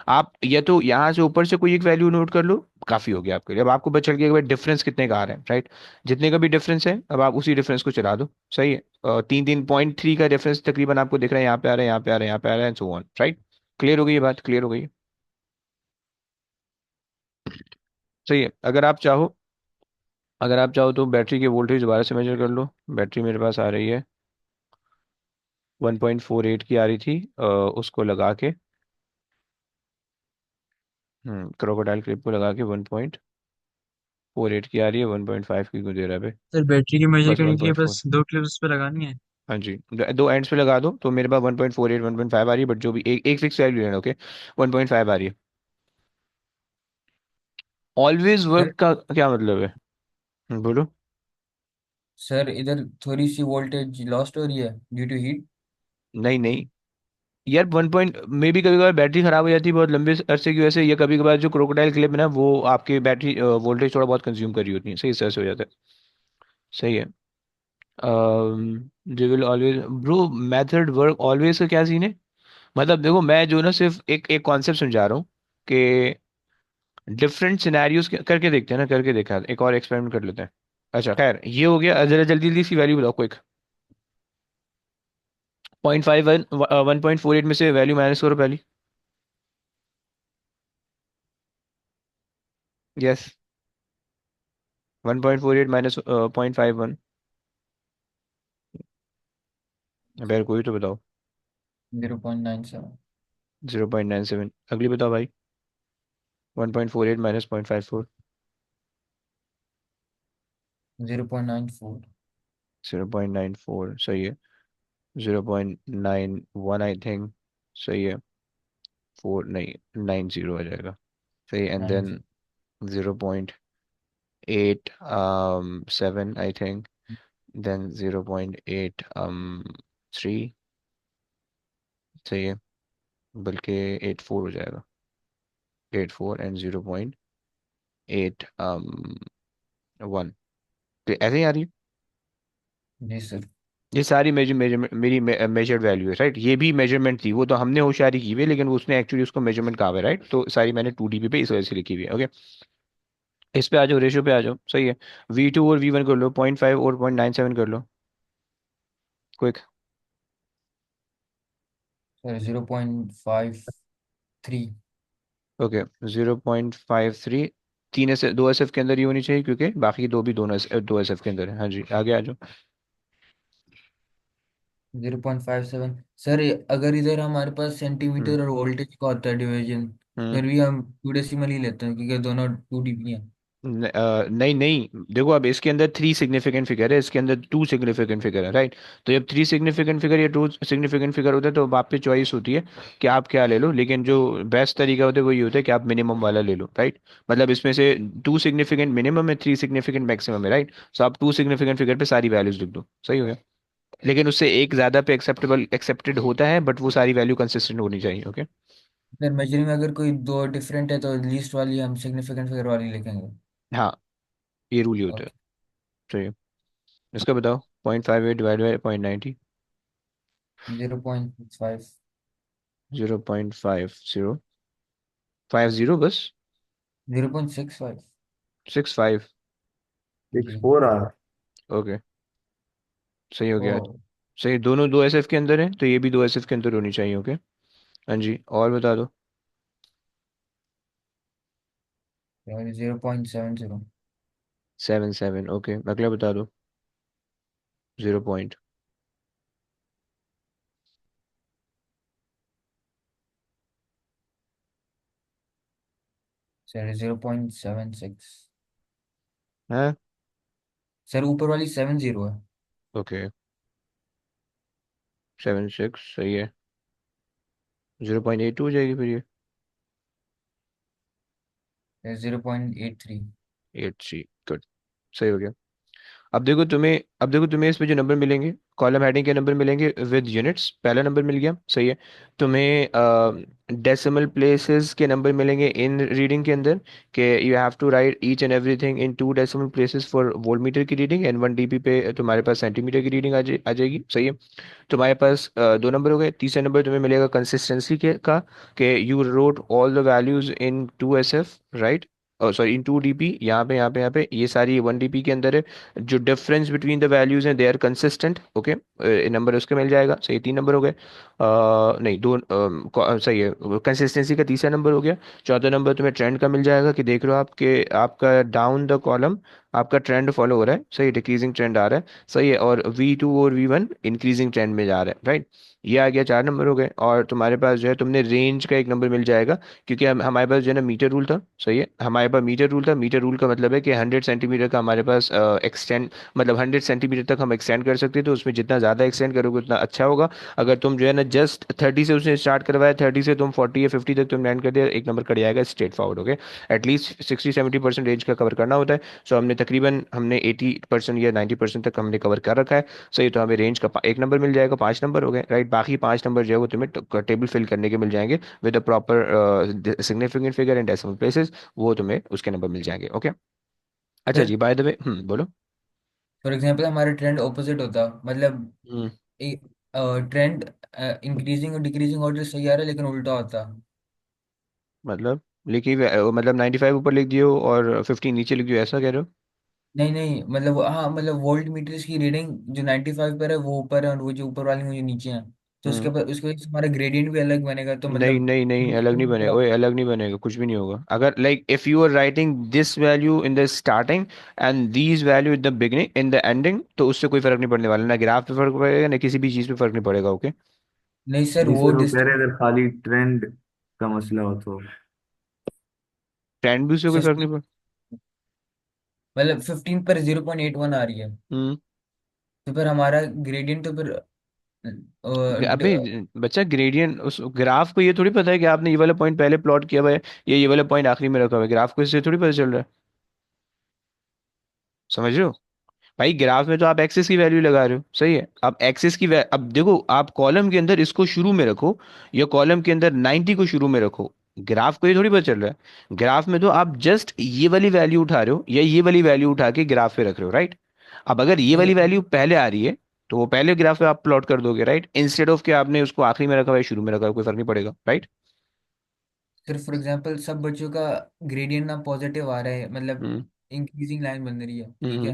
A: आप या तो यहाँ से ऊपर से कोई एक वैल्यू नोट कर लो, काफी हो गया आपके लिए। अब आपको पता चल गया कि भाई डिफरेंस कितने का आ रहा है, राइट। जितने का भी डिफरेंस है, अब आप उसी डिफरेंस को चला दो, सही है। 3.3 का डिफरेंस तकरीबन आपको दिख रहा है, यहाँ पे आ रहा है, यहाँ पे आ रहा है, यहाँ पे आ रहा है, सो ऑन, राइट। क्लियर हो गई ये बात, क्लियर हो गई। सही है। अगर आप चाहो तो बैटरी के वोल्टेज दोबारा से मेजर कर लो। बैटरी मेरे पास आ रही है 1.48 की आ रही थी, उसको लगा के, क्रोकोडाइल क्लिप को लगा के 1.48 की आ रही है, 1.5 की क्यों दे रहा है भाई।
C: सर बैटरी की मेजर
A: बस
C: करने
A: वन
C: के लिए
A: पॉइंट फोर
C: बस दो क्लिप्स पे लगानी है।
A: हाँ जी, दो एंड्स पे लगा दो तो मेरे पास 1.48 1.5 आ रही है, बट जो भी एक एक फिक्स वैल्यू लेना, ओके। 1.5 आ रही है। ऑलवेज
B: सर
A: वर्क का क्या मतलब है? बोलो।
B: सर इधर थोड़ी सी वोल्टेज लॉस्ट हो रही है ड्यू टू हीट।
A: नहीं नहीं यार, 1 पॉइंट में भी कभी कभार बैटरी खराब हो जाती है बहुत लंबे अरसे की वजह से, या कभी कभार जो क्रोकोडाइल क्लिप है ना, वो आपकी बैटरी वोल्टेज थोड़ा बहुत कंज्यूम कर रही होती है, सही इस तरह से हो जाता है, सही है। They will always bro, method work always का क्या सीन है? मतलब देखो, मैं जो ना सिर्फ एक एक कॉन्सेप्ट समझा रहा हूँ कि डिफरेंट सिनेरियोज करके देखते हैं ना, करके देखा है। एक और एक्सपेरिमेंट कर लेते हैं। अच्छा खैर, ये हो गया। जरा जल्दी जल्दी सी वैल्यू बताओ, क्विक। 0.51, 1.48 में से वैल्यू माइनस करो पहली। यस। 1.48 माइनस 0.51। अब कोई तो बताओ।
B: 0.97।
A: 0.97। अगली बताओ भाई। 1.48 माइनस 0.54।
B: 0.94।
A: 0.94 सही है। 0.91 आई थिंक, सही है। 4 नहीं, 90 आ जाएगा, सही। And then
B: 90।
A: 0.87 I think, then 0.83, सही है। बल्कि 84 हो जाएगा। 84 एंड 0.81। तो ऐसे ही आ रही है।
B: जी सर।
A: ये सारी मेरी मेजर्ड वैल्यू है, राइट। ये भी मेजरमेंट थी, वो तो हमने होशियारी की हुई है, लेकिन उसने एक्चुअली उसको मेजरमेंट कहा हुआ है, राइट। तो सारी मैंने 2 dB पे इस वजह से लिखी हुई है, ओके। इस पे आ जाओ, रेशियो पे आ जाओ, सही है। V2 और V1 कर लो, 0.5 और 0.97 कर लो, क्विक।
B: सर 0.53।
A: ओके। 0.53। तीन एस दो एस एफ के अंदर ही होनी चाहिए, क्योंकि बाकी दो भी दोनों दो एस एफ के अंदर है। हाँ जी, आगे आ जाओ।
B: 0.57। सर अगर इधर हमारे पास
A: हम्म
B: सेंटीमीटर और वोल्टेज का होता है डिवीजन,
A: हम्म
B: फिर भी हम 2 डेसिमल ही लेते हैं क्योंकि दोनों 2 dB हैं।
A: नहीं नहीं, देखो अब इसके अंदर 3 सिग्निफिकेंट फिगर है, इसके अंदर 2 सिग्निफिकेंट फिगर है, राइट। तो जब 3 सिग्निफिकेंट फिगर या 2 सिग्निफिकेंट फिगर होता है, तो अब आप पे चॉइस होती है कि आप क्या ले लो, लेकिन जो बेस्ट तरीका होता है वही होता है कि आप मिनिमम वाला ले लो, राइट। मतलब इसमें से 2 सिग्निफिकेंट मिनिमम है, 3 सिग्निफिकेंट मैक्सिमम है, राइट। तो आप 2 सिग्निफिकेंट फिगर पे सारी वैल्यूज लिख दो, सही हो गया। लेकिन उससे एक ज्यादा पे एक्सेप्टेड होता है, बट वो सारी वैल्यू कंसिस्टेंट होनी चाहिए, ओके।
B: सर मेजरिंग में अगर कोई दो डिफरेंट है तो लीस्ट वाली हम सिग्निफिकेंट फिगर वाली लिखेंगे।
A: हाँ, ये रूल ही होता है,
B: ओके।
A: सही है। इसका बताओ। 0.58 डिवाइड बाई 0.90।
B: 0.65।
A: 0.50 बस।
B: 0.65।
A: 65।
D: 64 आ रहा।
A: ओके, सही हो
B: ओ
A: गया। सही, दोनों दो एसएफ के अंदर है, तो ये भी दो एसएफ के अंदर होनी चाहिए, ओके। हाँ जी, और बता दो।
B: 0.70।
A: 77, ओके। अगला बता दो। 0 पॉइंट।
B: सर 0.76।
A: है।
B: सर ऊपर वाली 70 है।
A: ओके, 76 सही है। 0.82 हो जाएगी फिर ये।
B: 0.83।
A: 83 गुड। सही हो गया। अब देखो तुम्हें इसमें जो नंबर मिलेंगे, कॉलम हेडिंग के नंबर मिलेंगे विद यूनिट्स, पहला नंबर मिल गया सही है। तुम्हें डेसिमल प्लेसेस के नंबर मिलेंगे इन रीडिंग के अंदर, कि you have to write each and everything in 2 decimal places for voltmeter की रीडिंग, एंड 1 डीबी पे तुम्हारे पास सेंटीमीटर की रीडिंग आ जाएगी सही है। तुम्हारे पास 2 नंबर हो गए। तीसरा नंबर तुम्हें मिलेगा कंसिस्टेंसी के का, कि you wrote all the values in 2 SF, right, sorry in 2 DP। यहाँ पे ये सारी 1 DP के अंदर है। जो डिफरेंस बिटवीन द वैल्यूज हैं they are consistent, okay, number उसके मिल जाएगा सही। 3 नंबर हो गए। नहीं, दो सही है। कंसिस्टेंसी का तीसरा नंबर हो गया। चौथा नंबर तुम्हें ट्रेंड का मिल जाएगा, कि देख रहे हो आपके आपका डाउन द कॉलम आपका ट्रेंड फॉलो हो रहा है सही, डिक्रीजिंग ट्रेंड आ रहा है सही है, और V2 और V1 इंक्रीजिंग ट्रेंड में जा रहा है, राइट। ये आ गया, 4 नंबर हो गए। और तुम्हारे पास जो है तुमने रेंज का एक नंबर मिल जाएगा, क्योंकि हमारे पास जो है ना मीटर रूल था सही है। हमारे पास मीटर रूल था। मीटर रूल का मतलब है कि 100 सेंटीमीटर का हमारे पास एक्सटेंड, मतलब 100 सेंटीमीटर तक हम एक्सटेंड कर सकते हैं, तो उसमें जितना ज़्यादा एक्सटेंड करोगे उतना अच्छा होगा। अगर तुम जो है ना जस्ट 30 से उसने स्टार्ट करवाया, 30 से तुम 40 या 50 तक तुम लैंड कर दिया, एक नंबर कट जाएगा straight forward, okay. At least 60-70% range का कवर करना होता है। सो हमने 80% या 90% तक हमने कवर कर रखा है सही। तो हमें रेंज का एक नंबर मिल जाएगा, 5 नंबर हो गए, राइट। बाकी 5 नंबर जो है वो तुम्हें टेबल फिल करने के मिल जाएंगे with a proper significant figure and decimal places, वो तुम्हें उसके नंबर मिल जाएंगे, ओके। अच्छा
B: sir
A: ji, by the way, बोलो।
B: फॉर एग्जांपल हमारा ट्रेंड ऑपोजिट होता, मतलब
A: हम्म
B: ट्रेंड इंक्रीजिंग और डिक्रीजिंग ऑर्डर सही आ रहा है लेकिन उल्टा होता।
A: मतलब मतलब 95 ऊपर लिख दियो और 15 नीचे लिख दियो, ऐसा कह रहे हो?
B: नहीं नहीं, मतलब हाँ, मतलब वोल्ट मीटर्स की रीडिंग जो 95 पर है वो ऊपर है और वो जो ऊपर वाली वो जो नीचे है, तो
A: हम्म
B: उसके वजह से हमारा ग्रेडियंट भी अलग बनेगा, तो
A: नहीं
B: मतलब
A: नहीं नहीं, अलग नहीं बनेगा,
B: पूरा।
A: ओए अलग नहीं बनेगा, कुछ भी नहीं होगा। अगर like if you are writing this value in the starting and these value in the beginning in the ending, तो उससे कोई फर्क नहीं पड़ने वाला, ना ग्राफ पे फर्क पड़ेगा ना किसी भी चीज पे फर्क नहीं पड़ेगा, ओके।
B: नहीं सर,
D: नहीं
B: वो
D: सर, वो कह रहे
B: डिस्टेंस
D: हैं अगर खाली ट्रेंड का मसला हो तो।
A: ट्रेंड भी उससे कोई फर्क नहीं
B: 15,
A: पड़।
B: मतलब 15 पर 0.81 आ रही है,
A: हम्म
B: तो फिर हमारा ग्रेडियंट तो फिर
A: अबे बच्चा, ग्रेडियंट उस ग्राफ को ये थोड़ी पता है कि आपने ये वाला पॉइंट पहले प्लॉट किया हुआ है, ये वाला पॉइंट आखिरी में रखा हुआ है, ग्राफ को इससे थोड़ी पता चल रहा है, समझ रहे हो? भाई ग्राफ में तो आप एक्सेस की वैल्यू लगा रहे हो सही है। अब एक्सेस की अब देखो, आप कॉलम के अंदर इसको शुरू में रखो या कॉलम के अंदर 90 को शुरू में रखो, ग्राफ को ये थोड़ी पता चल रहा है। ग्राफ में तो आप जस्ट ये वाली वैल्यू उठा रहे हो या ये वाली वैल्यू उठा के ग्राफ पे रख रहे हो, राइट। अब अगर ये वाली
B: नहीं
A: वैल्यू पहले आ रही है तो वो पहले ग्राफ पे आप प्लॉट कर दोगे, राइट, इंस्टेड ऑफ कि आपने उसको आखिरी में रखा हुआ है शुरू में रखा हुआ है, कोई फर्क नहीं पड़ेगा, राइट।
B: सिर्फ फॉर एग्जांपल सब बच्चों का ग्रेडियंट ना पॉजिटिव आ रहा है, मतलब
A: हम्म
B: इंक्रीजिंग लाइन बन रही है, ठीक है।
A: हम्म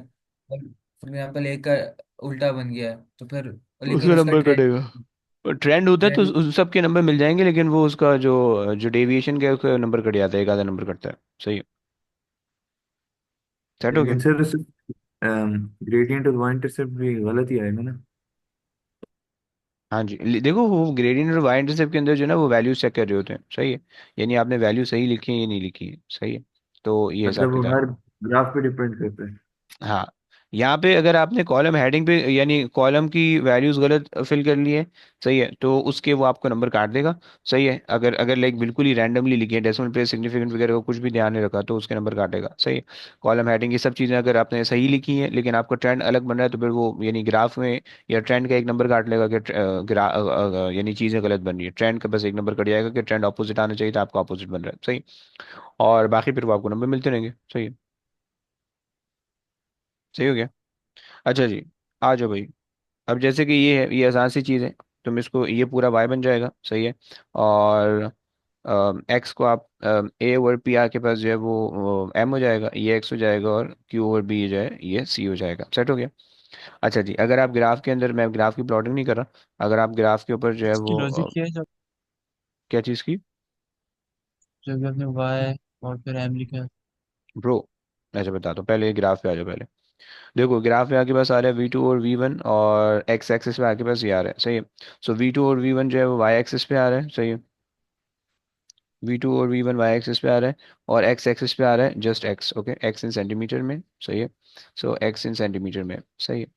B: और फॉर एग्जांपल एक का उल्टा बन गया है तो फिर, लेकिन
A: उसका
B: उसका
A: नंबर
B: ट्रेंड
A: कटेगा। ट्रेंड होता है तो
B: ट्रेंड
A: उस सब के नंबर मिल जाएंगे, लेकिन वो उसका जो जो डेविएशन का उसका नंबर कट जाता है, एक आधा नंबर कटता है सही है। सेट हो गया।
D: लेकिन सर ग्रेडियंट और वाई इंटरसेप्ट भी गलत ही आएगा ना।
A: हाँ जी, देखो वो ग्रेडियंट और वाई इंटरसेप्ट के अंदर जो है ना वो वैल्यू चेक कर रहे होते हैं सही है। यानी आपने वैल्यू सही लिखी है या नहीं लिखी है सही है। तो ये हिसाब
D: मतलब वो
A: किताब।
D: हर ग्राफ पे डिपेंड करता है।
A: हाँ, यहाँ पे अगर आपने कॉलम हेडिंग पे यानी कॉलम की वैल्यूज गलत फिल कर ली है सही है, तो उसके वो आपको नंबर काट देगा सही है। अगर अगर लाइक बिल्कुल ही रैंडमली लिखी है, डेसिमल प्लेस सिग्निफिकेंट वगैरह को कुछ भी ध्यान नहीं रखा, तो उसके नंबर काटेगा सही है। कॉलम हेडिंग ये सब चीज़ें अगर आपने सही लिखी हैं लेकिन आपका ट्रेंड अलग बन रहा है, तो फिर वो यानी ग्राफ में या ट्रेंड का एक नंबर काट लेगा कि यानी चीज़ें गलत बन रही है, ट्रेंड का बस एक नंबर कट जाएगा कि ट्रेंड ऑपोजिट आना चाहिए था, आपका ऑपोजिट बन रहा है सही। और बाकी फिर वो आपको नंबर मिलते रहेंगे सही है। सही हो गया। अच्छा जी, आ जाओ भाई। अब जैसे कि ये है, ये आसान सी चीज़ है। तुम इसको, ये पूरा y बन जाएगा सही है। और x को आप a ओवर p r के पास जो है वो m हो जाएगा, ये x हो जाएगा, और q ओवर b जो है ये c हो जाएगा। सेट हो गया। अच्छा जी, अगर आप ग्राफ के अंदर, मैं ग्राफ की प्लॉटिंग नहीं कर रहा, अगर आप ग्राफ के ऊपर जो है
C: इसकी
A: वो
C: लॉजिक क्या है जब
A: क्या चीज़ की?
C: जब आपने वाई और फिर एम लिखा है?
A: ब्रो, ऐसे बता दो, पहले ग्राफ पे आ जाओ पहले। देखो ग्राफ में आपके पास आ रहा है V2 और V1, और x एक्सिस पे आपके पास ये आ रहा है सही है। सो V2 और V1 जो है वो y एक्सिस पे आ रहा है सही है। V2 और V1 वाई एक्सिस पे आ रहा है, और x एक्सिस पे आ रहा है जस्ट x, ओके, x इन सेंटीमीटर में सही है। सो x इन सेंटीमीटर में सही है।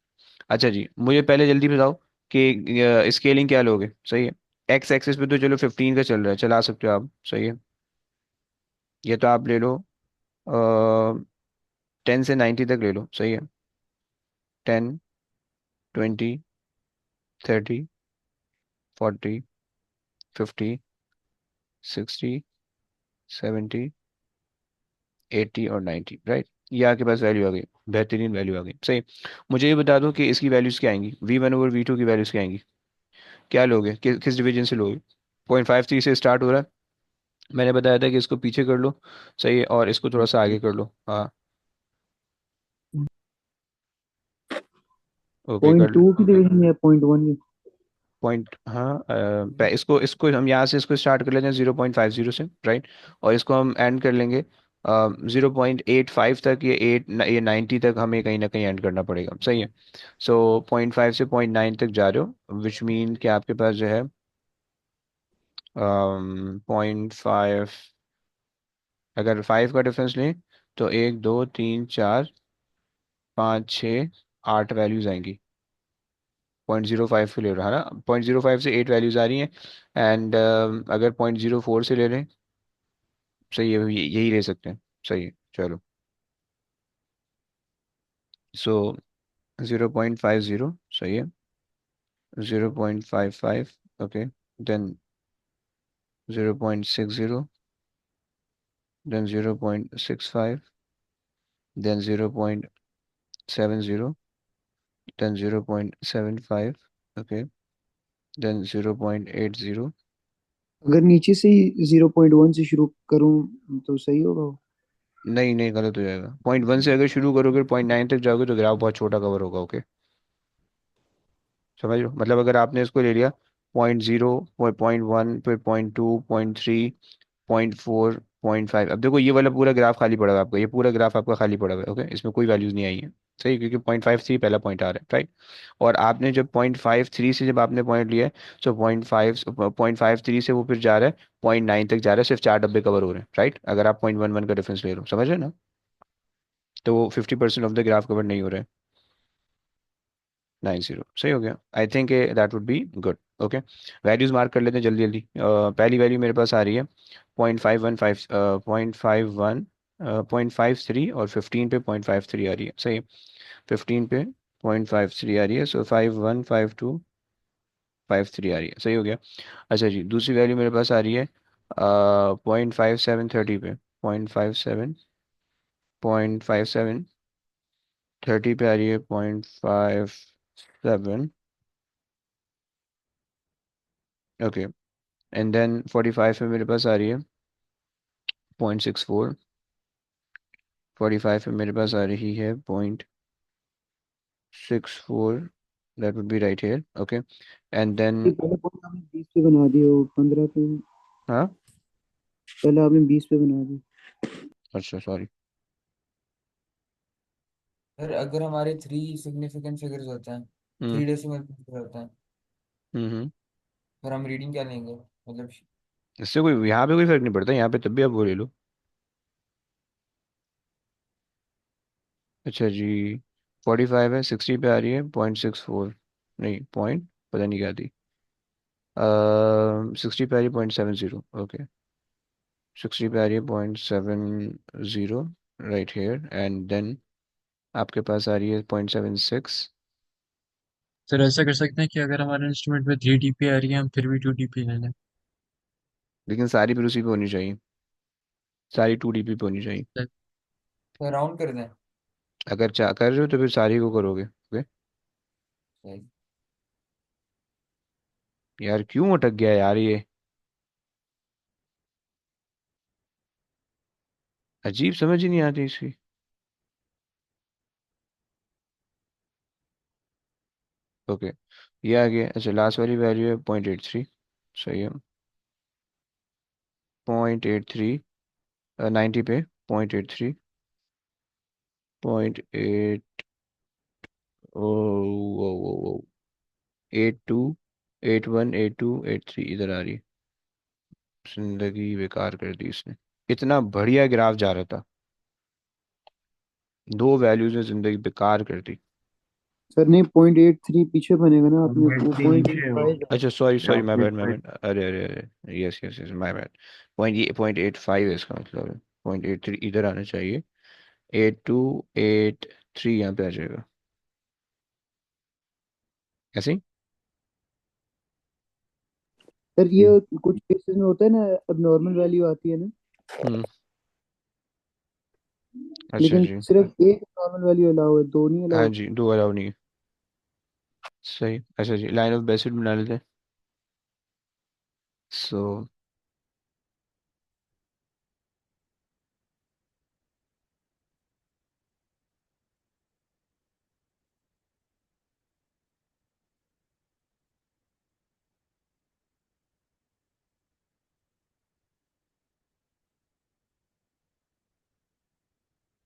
A: अच्छा जी, मुझे पहले जल्दी बताओ, कि स्केलिंग क्या लोगे, सही है। एक्स एक्सिस पे तो चलो 15 का चल रहा है, चला सकते हो आप, सही है। ये तो आप ले लो 10 से 90 तक ले लो, सही है। 10, 20, 30, 40, 50, 60, 70, 80 और 90, राइट। ये आपके पास वैल्यू आ गई, बेहतरीन वैल्यू आ गई, सही। मुझे ये बता दो कि इसकी वैल्यूज क्या आएंगी, V1/V2 की वैल्यूज क्या आएंगी। क्या लोगे, किस डिवीजन से लोगे। 0.53 से स्टार्ट हो रहा है, मैंने बताया था कि इसको पीछे कर लो, सही है, और इसको थोड़ा सा आगे कर लो, हाँ। ओके,
E: पॉइंट
A: कर लो।
E: टू की डिवीजन या पॉइंट वन की?
A: पॉइंट, हाँ, इसको इसको हम यहाँ से इसको स्टार्ट कर लेते हैं 0.50 से, राइट। और इसको हम एंड कर लेंगे 0.85 तक, ये 90 तक हमें कहीं ना कहीं एंड करना पड़ेगा, सही है। सो 0.5 से 0.9 तक जा रहे हो, विच मीन कि आपके पास जो है 0.5, अगर 5 का डिफरेंस लें तो 1, 2, 3, 4, 5, 6, 8 वैल्यूज आएंगी। 0.05 से ले रहा है ना, 0.05 से 8 वैल्यूज आ रही हैं। एंड अगर 0.04 से ले लें, सही है, यही ले सकते हैं, सही है, चलो। सो 0.50, सही है। 0.55, okay. Then 0.60, then 0.65, then 0.70, then 0.75, okay, then 0.80।
E: अगर नीचे से ही 0.1 से शुरू करूं तो सही होगा वो?
A: नहीं नहीं, गलत हो जाएगा। 0.1 से अगर शुरू करोगे 0.9 तक जाओगे तो ग्राफ बहुत छोटा कवर होगा, ओके। समझ लो, मतलब अगर आपने इसको ले लिया 0.0, 0.1, फिर 0.2, 0.3, 0.4, 0.5, अब देखो ये वाला पूरा ग्राफ खाली पड़ा हुआ है आपका, ये पूरा ग्राफ आपका खाली पड़ा हुआ है, ओके, इसमें कोई वैल्यूज नहीं आई है, सही, क्योंकि 0.53 पहला पॉइंट आ रहा है, राइट। और आपने जब 0.53 से जब आपने पॉइंट लिया है, तो 0.53 से वो फिर जा रहा है 0.9 तक जा रहा है, सिर्फ 4 डब्बे कवर हो रहे हैं, राइट, अगर आप 0.11 का डिफरेंस ले रहे हो, समझ रहे हैं ना। तो वो 50% ऑफ द ग्राफ कवर नहीं हो रहा है। 90, सही हो गया, I think that would be good, okay. Values mark कर लेते हैं जल्दी जल्दी। पहली वैल्यू मेरे पास आ रही है 0.515, 0.51, 0.53, और 15 पे 0.53 आ रही है, सही है। 15 पे 0.53 आ रही है, सो 515253 आ रही है, सही हो गया। अच्छा जी, दूसरी वैल्यू मेरे पास आ रही है 0.5730 पे, 0.57 पे आ रही है 0.57, ओके। एंड देन 45 में मेरे पास आ रही है 0.64, 45 में मेरे पास आ रही है 0.64, that would be right here, okay. And then,
E: ये पहले पॉइंट आपने 20 पे बना दिया, वो 15 पे।
A: हाँ,
E: पहले आपने 20 पे बना दी।
A: अच्छा सॉरी।
B: फिर अगर हमारे थ्री सिग्निफिकेंट फिगर्स होते हैं,
A: हम्म,
B: थ्री डेसिमल फिगर होते हैं,
A: हम्म।
B: फिर हम रीडिंग क्या लेंगे मतलब?
A: इससे कोई यहाँ पे कोई फर्क नहीं पड़ता, यहाँ पे तब भी आप वो ले लो। अच्छा जी, 45 है, 60 पे आ रही है 0.64, नहीं पॉइंट, पता नहीं क्या थी, 60 पे आ रही है 0.70, ओके। 60 पे आ रही है 0.70, राइट हेयर। एंड देन आपके पास आ रही है 0.76।
C: सर ऐसा कर सकते हैं कि अगर हमारे इंस्ट्रूमेंट में 3 डीपी आ रही है हम फिर भी 2 डीपी ले लें।
A: लेकिन सारी फिर उसी पे होनी चाहिए, सारी 2 DP पे होनी चाहिए।
B: तो राउंड कर दें?
A: अगर चाह कर रहे हो तो फिर सारी को करोगे, ओके।
B: सही।
A: यार क्यों अटक गया यार ये, अजीब, समझ ही नहीं आती इसकी। ओके, ये आ गया। अच्छा, लास्ट वाली वैल्यू है 0.83, सही है। 0.83, 90 पे 0.83, 0.8, ओ, ओ 82, 81, 82, 83 इधर आ रही है। जिंदगी बेकार कर दी इसने, इतना बढ़िया ग्राफ जा रहा था, दो वैल्यूज ने जिंदगी बेकार कर दी।
E: सर नहीं, 0.83 पीछे बनेगा ना, आपने
D: पॉइंट
E: वो
D: थ्री
E: पॉइंट
D: नीचे
E: एट
D: है वो,
E: फाइव
A: अच्छा सॉरी
D: या
A: sorry, my bad my
D: 0.5।
A: Bad, अरे अरे अरे, yes yes yes, my bad. 0.85 है इसका मतलब, 0.83 इधर आना चाहिए, 8283 यहाँ पे आ जाएगा, ऐसे ही।
E: सर ये कुछ केसेस में होता है ना, अब नॉर्मल वैल्यू आती है ना,
A: हम्म। अच्छा
E: लेकिन
A: जी।
E: सिर्फ एक नॉर्मल वैल्यू अलाउ है, दो नहीं
A: हाँ
E: अलाउ।
A: जी, दो अलाउ नहीं है। सही। अच्छा जी, लाइन ऑफ बेसिस बना लेते हैं। सो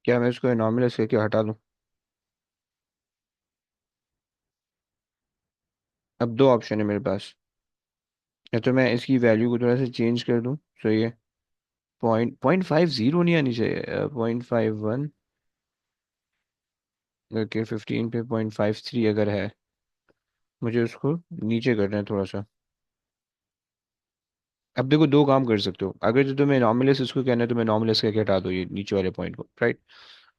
A: क्या मैं इसको एनॉमलस करके हटा दूँ? अब दो ऑप्शन है मेरे पास, या तो मैं इसकी वैल्यू को थोड़ा सा चेंज कर दूँ, सही है, 0.50 नहीं आनी चाहिए, 0.51, ओके 15 पे 0.53 अगर है, मुझे उसको नीचे करना है थोड़ा सा। अब देखो, दो काम कर सकते हो, अगर तो तुम्हें नॉमिनल्स इसको कहना है तो मैं नॉमिनल्स करके हटा दो ये नीचे वाले पॉइंट को, राइट।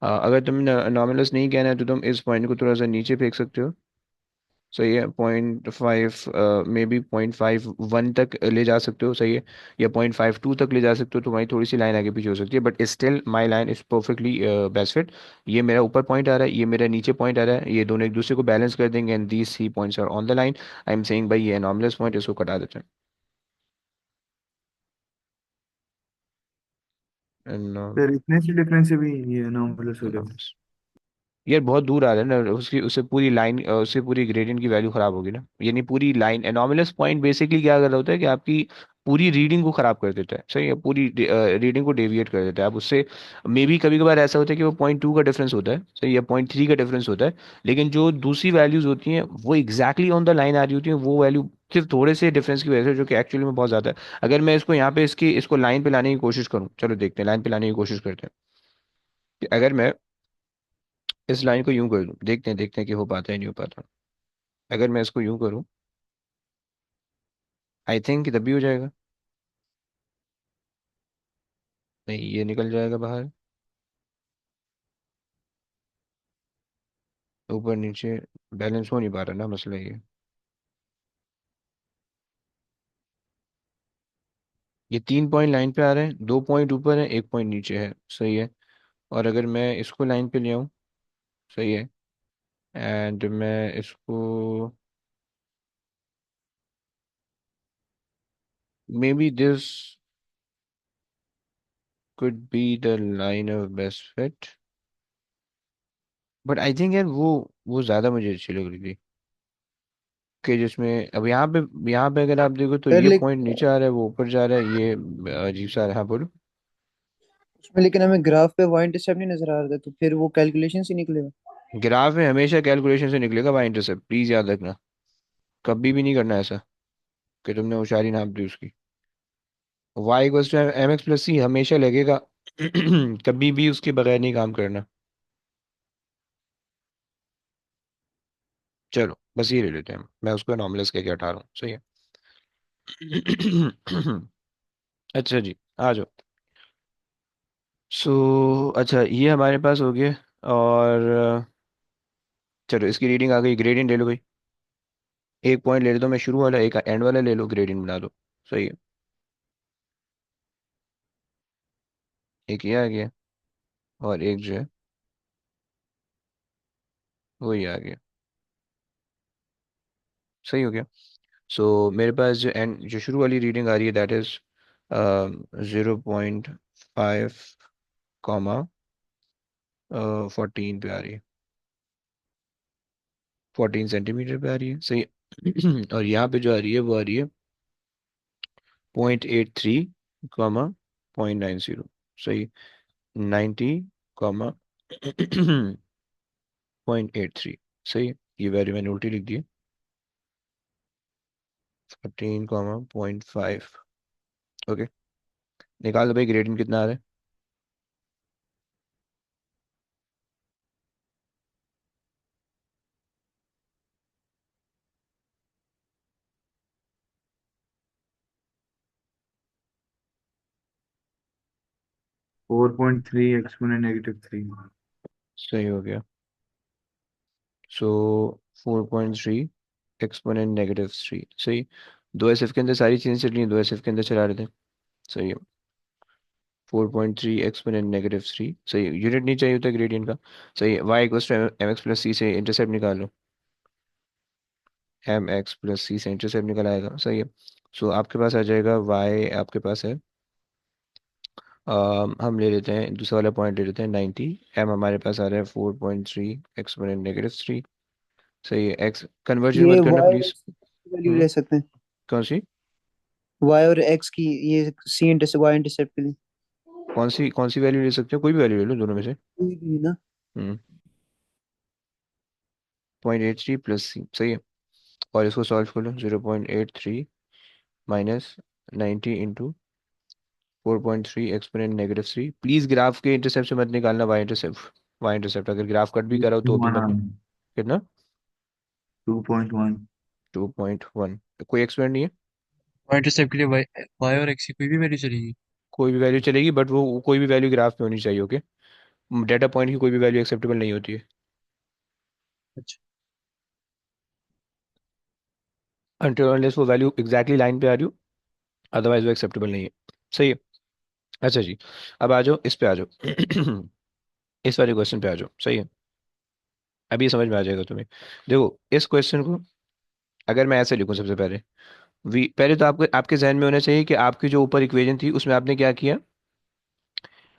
A: अगर तुम्हें नॉमिनल्स नहीं कहना है तो तुम इस पॉइंट को थोड़ा सा नीचे फेंक सकते हो, सही है, 0.5 मे बी 0.51 तक ले जा सकते हो, सही है, या 0.52 तक ले जा सकते हो, तो वहीं थोड़ी सी लाइन आगे पीछे हो सकती है, but still my line is perfectly best fit. ये मेरा ऊपर पॉइंट आ रहा है, ये मेरा नीचे पॉइंट आ रहा है, ये दोनों एक दूसरे को बैलेंस कर देंगे, and these C points are on the line. I am saying भाई ये नॉर्मलेस पॉइंट, इसको कटा देते हैं।
D: सर इतने से डिफरेंस से भी ये अनोमलस हो जाता
A: नॉर्मल्स यार बहुत दूर आ रहा है ना, उसकी उससे पूरी लाइन, उससे पूरी ग्रेडियंट की वैल्यू खराब होगी ना, यानी पूरी लाइन। एनोमलस पॉइंट बेसिकली क्या कर रहा होता है कि आपकी पूरी रीडिंग को खराब कर देता है, सही है, पूरी रीडिंग को डेविएट कर देता है, आप उससे मे बी कभी कभार ऐसा होता है कि वो 0.2 का डिफरेंस होता है, सही है, 0.3 का डिफरेंस होता है, लेकिन जो दूसरी वैल्यूज होती हैं वो एग्जैक्टली ऑन द लाइन आ रही होती हैं, वो वैल्यू सिर्फ थोड़े से डिफरेंस की वजह से, जो कि एक्चुअली में बहुत ज्यादा है। अगर मैं इसको यहाँ पे इसको लाइन पे लाने की कोशिश करूँ, चलो देखते हैं, लाइन पे लाने की कोशिश करते हैं कि अगर मैं इस लाइन को यूं कर दूं, देखते हैं कि हो पाता है नहीं हो पाता। अगर मैं इसको यूं करूं, आई थिंक तब भी हो जाएगा। नहीं, ये निकल जाएगा बाहर, ऊपर नीचे बैलेंस हो नहीं पा रहा ना, मसला ये 3 पॉइंट लाइन पे आ रहे हैं, 2 पॉइंट ऊपर है, 1 पॉइंट नीचे है, सही है। और अगर मैं इसको लाइन पे ले आऊं, सही है, एंड मैं इसको, may be this could be the line of best fit, but I think यार वो ज्यादा मुझे अच्छी लग रही थी, कि जिसमें अब यहाँ पे अगर आप देखो तो
E: सर
A: ये
E: लेकिन
A: पॉइंट नीचे आ रहा है, वो ऊपर जा रहा है, ये अजीब सा आ रहा है। हाँ बोलो।
E: उसमें, लेकिन हमें ग्राफ पे पॉइंट सब नहीं नजर आ रहा था, तो फिर वो कैलकुलेशन से निकलेगा।
A: ग्राफ में हमेशा कैलकुलेशन से निकलेगा बाय इंटरसेप्ट, प्लीज याद रखना, कभी भी नहीं करना ऐसा कि तुमने होशियारी नाप दी उसकी। Y equals to M X plus C हमेशा लगेगा, कभी भी उसके बगैर नहीं काम करना। चलो बस ये ले लेते हैं, मैं उसको नॉर्मलाइज करके हटा रहा हूँ, सही है। अच्छा जी, आ जाओ। अच्छा ये हमारे पास हो गया, और चलो इसकी रीडिंग आ गई, ग्रेडियंट ले लो भाई। एक पॉइंट ले लेता हूँ मैं शुरू वाला, एक एंड वाला ले लो, ग्रेडियंट बना दो, सही है। एक ये आ गया, और एक जो है वही आ गया, सही हो गया। मेरे पास जो एंड जो शुरू वाली रीडिंग आ रही है, दैट इज 0.5 कॉमा 14 पे आ रही है, 14 सेंटीमीटर पे आ रही है, सही है। और यहाँ पे जो आ रही है वो आ रही है 0.83 कॉमा 0.90, सही, 90 कॉमा 0.83, सही है। ये वैल्यू मैंने उल्टी लिख दी है, 14 कॉमा 0.5, ओके। निकाल दो भाई, ग्रेडियंट कितना आ रहा है?
D: 4.3 एक्सपोनेंट -3।
A: सही हो गया। सो 4.3 एक्सपोनेंट -3 सही। दो एस एफ के अंदर सारी चीजें चल रही हैं, दो एस एफ के अंदर चला रहे थे। सही है। 4.3 एक्सपोनेंट -3 सही। यूनिट नहीं चाहिए होता ग्रेडियंट का। सही है। Y equals to M X plus C से इंटरसेप्ट निकाल लो। एम एक्स प्लस सी से इंटरसेप्ट निकल आएगा। सही है। सो आपके पास आ जाएगा वाई आपके पास है। हम ले लेते हैं दूसरा वाला पॉइंट ले लेते हैं 90। एम हमारे पास आ रहा है 4.3 एक्सपोनेंट -3। सही है। एक्स कन्वर्जन
G: ये
A: मत करना
G: वाई और
A: प्लीज।
G: एक्स की वैल्यू
A: हम्म।
G: ले सकते हैं।
A: कौन सी?
G: वाई और एक्स की, ये सी इंटरसेप्ट वाई इंटरसेप्ट के लिए।
A: कौन सी वैल्यू ले सकते हो? कोई भी वैल्यू ले लो दोनों में से।
G: कोई भी ना।
A: हम्म। 0.83 प्लस सी सही है। और इसको सॉल्व कर लो। 0.83 minus 90 into 4.3 exponent -3। Please graph के इंटरसेप्ट से मत निकालना वाई इंटरसेप्ट। वाई इंटरसेप्ट अगर ग्राफ कट भी कराओ तो भी
D: 2.1
A: मत कितना?
D: 2.1।
A: 2.1। कोई एक्सपेरिमेंट नहीं है?
C: वाई इंटरसेप्ट के लिए वाई वाई और एक्स की कोई भी वैल्यू चलेगी?
A: कोई भी वैल्यू चलेगी, बट वो कोई भी वैल्यू ग्राफ पे होनी चाहिए। ओके। डेटा पॉइंट की कोई भी वैल्यू एक्सेप्टेबल नहीं होती है
C: अच्छा।
A: अनटिल अनलेस वो वैल्यू एग्जैक्टली लाइन पे आ रही हो, अदरवाइज वो एक्सेप्टेबल नहीं है। सही है। अच्छा जी। अब आ जाओ इस पे आ जाओ। इस वाले क्वेश्चन पे आ जाओ। सही है। अभी समझ में आ जाएगा तुम्हें। देखो इस क्वेश्चन को अगर मैं ऐसे लिखूं सबसे पहले, वी पहले तो आपको आपके जहन में होना चाहिए कि आपकी जो ऊपर इक्वेशन थी उसमें आपने क्या किया।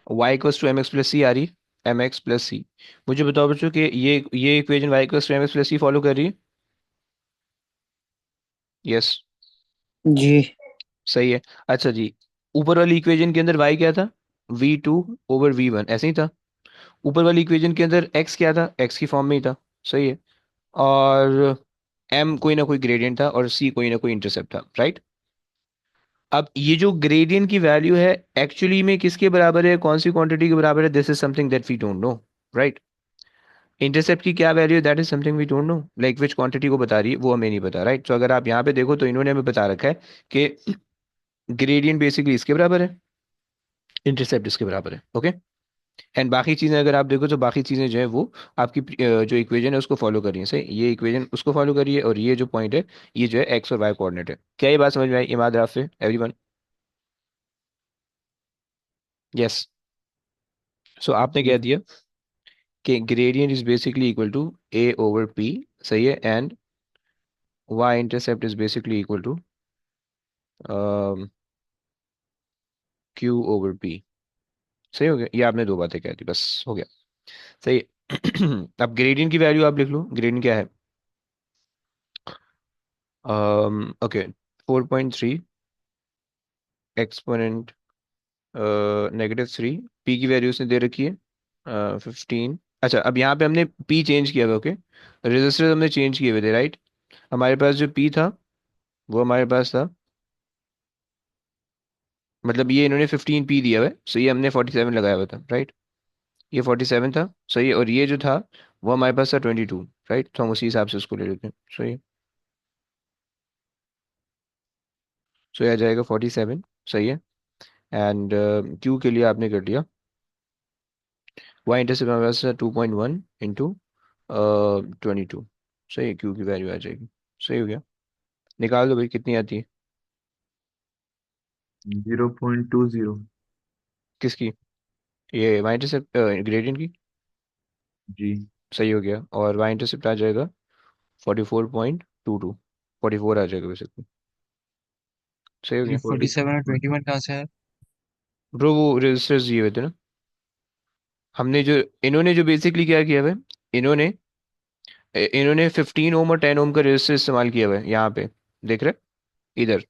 A: Y equals to M X plus C आ रही। M X plus C. मुझे बताओ बच्चों कि ये equation Y equals to M X plus C follow कर रही है? यस।
G: जी।
A: सही है। अच्छा जी। ऊपर वाली इक्वेशन के अंदर y क्या था? v2/v1 ऐसे ही था। ऊपर वाली इक्वेशन के अंदर x क्या था? x की फॉर्म में ही था। सही है। और m कोई ना कोई ग्रेडियंट था और c कोई ना कोई इंटरसेप्ट था। राइट। अब ये जो ग्रेडियंट की वैल्यू है एक्चुअली में किसके बराबर है, कौन सी क्वांटिटी के बराबर है? This is something that we don't know. Right. Intercept की क्या वैल्यू है? That is something we don't know. Like which quantity को बता रही है वो हमें नहीं पता। राइट। तो अगर आप यहाँ पे देखो तो इन्होंने हमें बता रखा है कि ग्रेडियंट बेसिकली इसके बराबर है, इंटरसेप्ट इसके बराबर है। ओके। एंड बाकी चीजें अगर आप देखो तो बाकी चीजें जो है वो आपकी जो इक्वेशन है उसको फॉलो कर रही है। सही। ये इक्वेशन उसको फॉलो कर रही है और ये जो पॉइंट है ये जो है एक्स और वाई कोऑर्डिनेट है। क्या ये बात समझ में आई इमाद राफ से एवरीवन? यस। सो आपने
D: जी
A: कह दिया कि gradient is basically equal to a/p। सही है। And Y intercept is basically equal to q/p। सही हो गया। ये आपने दो बातें कह दी, बस हो गया। सही है। अब ग्रेडियंट की वैल्यू आप लिख लो। ग्रेडियंट क्या है? ओके। 4.3 एक्सपोनेंट -3। पी की वैल्यू उसने दे रखी है 15। अच्छा अब यहाँ पे हमने पी चेंज किया हुआ। ओके। रजिस्टर हमने चेंज किए हुए थे। राइट। हमारे पास जो पी था वो हमारे पास था, मतलब ये इन्होंने 15 पी दिया हुआ है, सो ये हमने 47 लगाया हुआ था। राइट। ये 47 था। सही है। और ये जो था वो हमारे पास था 22। राइट। तो हम उसी हिसाब से उसको ले लेते हैं। सही है। सो ये आ जाएगा 47। सही है। एंड क्यू के लिए आपने कर लिया वाई इंटरसेप्ट हमारे पास 2.1 इंटू 22। सही है। क्यू की वैल्यू आ जाएगी। सही हो गया। निकाल दो भाई कितनी आती है?
D: 0.20।
A: किसकी? ये वाई इंटरसेप्ट ग्रेडियंट की।
D: जी।
A: सही हो गया। और वाई इंटरसेप्ट आ जाएगा 44.22। 44 आ जाएगा बेसिकली। सही हो
C: ये
A: गया।
C: 47 और 21 कहाँ से है?
A: ब्रो वो रजिस्टर्स दिए हुए थे ना। हमने जो इन्होंने जो बेसिकली क्या किया हुआ है, इन्होंने इन्होंने 15 ओम और 10 ओम का रजिस्टर इस्तेमाल किया हुआ है यहाँ पे। देख रहे इधर।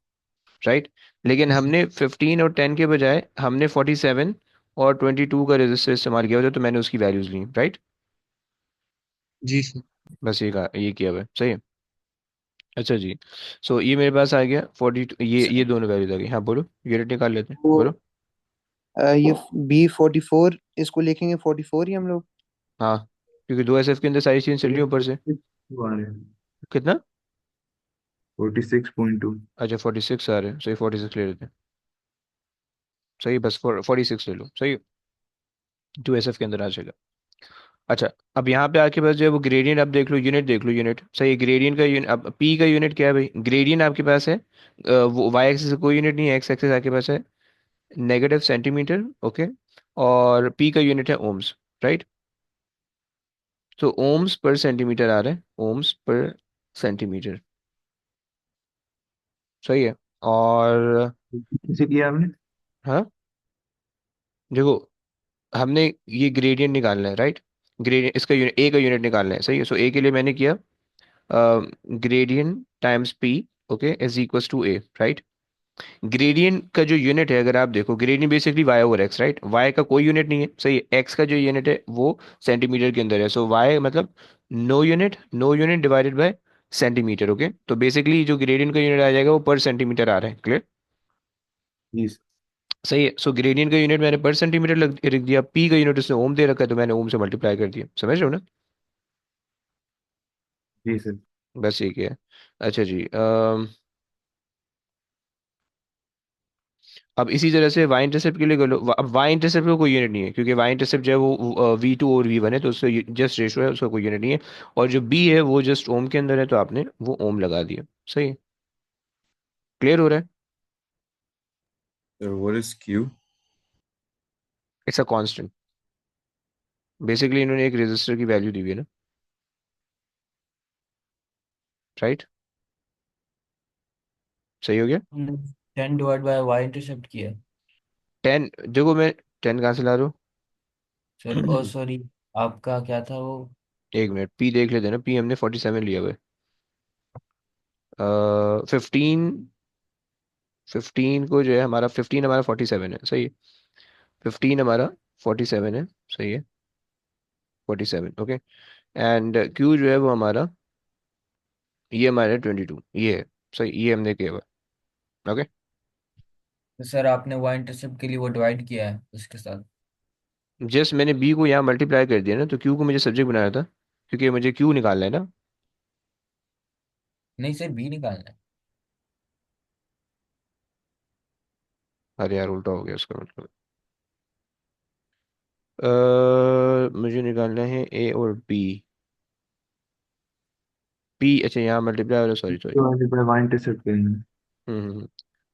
A: राइट। लेकिन
C: जी सर।
A: हमने 15 और 10 के बजाय हमने 47 और 22 का रजिस्टर इस्तेमाल किया हुआ था, तो मैंने उसकी वैल्यूज ली। राइट।
C: जी सर।
A: बस ये कहा ये किया हुआ है। सही है। अच्छा जी। सो ये मेरे पास आ गया 42। ये दोनों वैल्यूज आ गई। हाँ बोलो। यूनिट निकाल लेते हैं
G: वो
A: बोलो।
G: ये B44, इसको लिखेंगे 44 ही हम लोग।
A: हाँ। क्योंकि दो एसएफ के अंदर सारी चीजें चल रही हैं ऊपर से।
D: 46 आ रहे हैं।
A: कितना?
D: 46.2।
A: अच्छा 46 आ रहे हैं। सही 46 ले लेते हैं। सही बस 46 ले लो। सही। 2SF के अंदर आ जाएगा। अच्छा, अब यहाँ पे आके बस जो है वो ग्रेडियंट आप देख लो, यूनिट देख लो, यूनिट सही। ग्रेडियंट का यूनिट, अब पी का यूनिट क्या है भाई? ग्रेडियंट आपके पास है, वो वाई एक्सिस से कोई यूनिट नहीं है, एक्स एक्सिस आपके पास है नेगेटिव सेंटीमीटर, ओके। और पी का यूनिट है ओम्स, राइट। तो ओम्स पर सेंटीमीटर आ रहा है, ओम्स पर सेंटीमीटर, सही है। और
D: किसे किया आपने?
A: हाँ, देखो, हमने ये ग्रेडियंट निकालना है, राइट। ग्रेडियंट, इसका यूनिट, ए का यूनिट निकालना है, सही है। सो ए के लिए मैंने किया gradient times P, okay, is equals to A, right. Gradient का जो यूनिट है, अगर आप देखो, gradient basically Y over X, right. Y का कोई यूनिट नहीं है, सही है। एक्स का जो यूनिट है वो सेंटीमीटर के अंदर है, सो वाई मतलब no unit, no unit divided by centimetre, okay. तो बेसिकली जो ग्रेडियंट का यूनिट आ जाएगा वो पर सेंटीमीटर आ रहा है, क्लियर।
D: जी
A: सही है। सो ग्रेडियंट का यूनिट मैंने पर सेंटीमीटर लिख दिया, पी का यूनिट उसने ओम दे रखा है तो मैंने ओम से मल्टीप्लाई कर दिया, समझ रहे हो ना।
D: जी सर।
A: बस ये क्या है। अच्छा जी, अब इसी तरह से वाई इंटरसेप्ट के लिए कर लो। अब वाई इंटरसेप्ट का कोई यूनिट नहीं है, क्योंकि वाई इंटरसेप्ट जो है वो V2 और V1 है, तो उससे जस्ट रेशो है, उसका कोई यूनिट नहीं है। और जो बी है वो जस्ट ओम के अंदर है, तो आपने वो ओम लगा दिया, सही है। क्लियर हो रहा है।
H: So what is Q?
A: It's a constant. Basically इन्होंने एक रेजिस्टर की वैल्यू दी हुई है ना, राइट। सही हो गया।
B: हमने 10 डिवाइड बाय वाई इंटरसेप्ट किया।
A: 10, देखो मैं 10 कहाँ से ला रहा
B: सर ओ
A: हूँ।
B: सॉरी, आपका क्या था वो?
A: एक मिनट, पी देख लेते हैं ना, पी हमने 47 लिया हुआ है। 15 को जो है हमारा 15 हमारा 47 है, सही है। 15 हमारा 47 है, सही है। 47, ओके। एंड क्यू जो है वो हमारा, ये हमारा 22, ये है, सही, ये हमने किया हुआ, ओके।
B: तो सर आपने वाई इंटरसेप्ट के लिए वो डिवाइड किया है उसके साथ?
A: जस्ट मैंने बी को यहाँ मल्टीप्लाई कर दिया ना, तो क्यू को मुझे सब्जेक्ट बनाया था, क्योंकि मुझे क्यू निकालना है ना।
B: नहीं सर, बी निकालना है।
A: अरे यार, उल्टा हो गया उसका मतलब। मुझे निकालना है ए और बी। पी, अच्छा यहाँ मल्टीप्लाई हो रहा, सॉरी सॉरी।
D: तो वाले पर वाई इंटरसेप्ट करेंगे।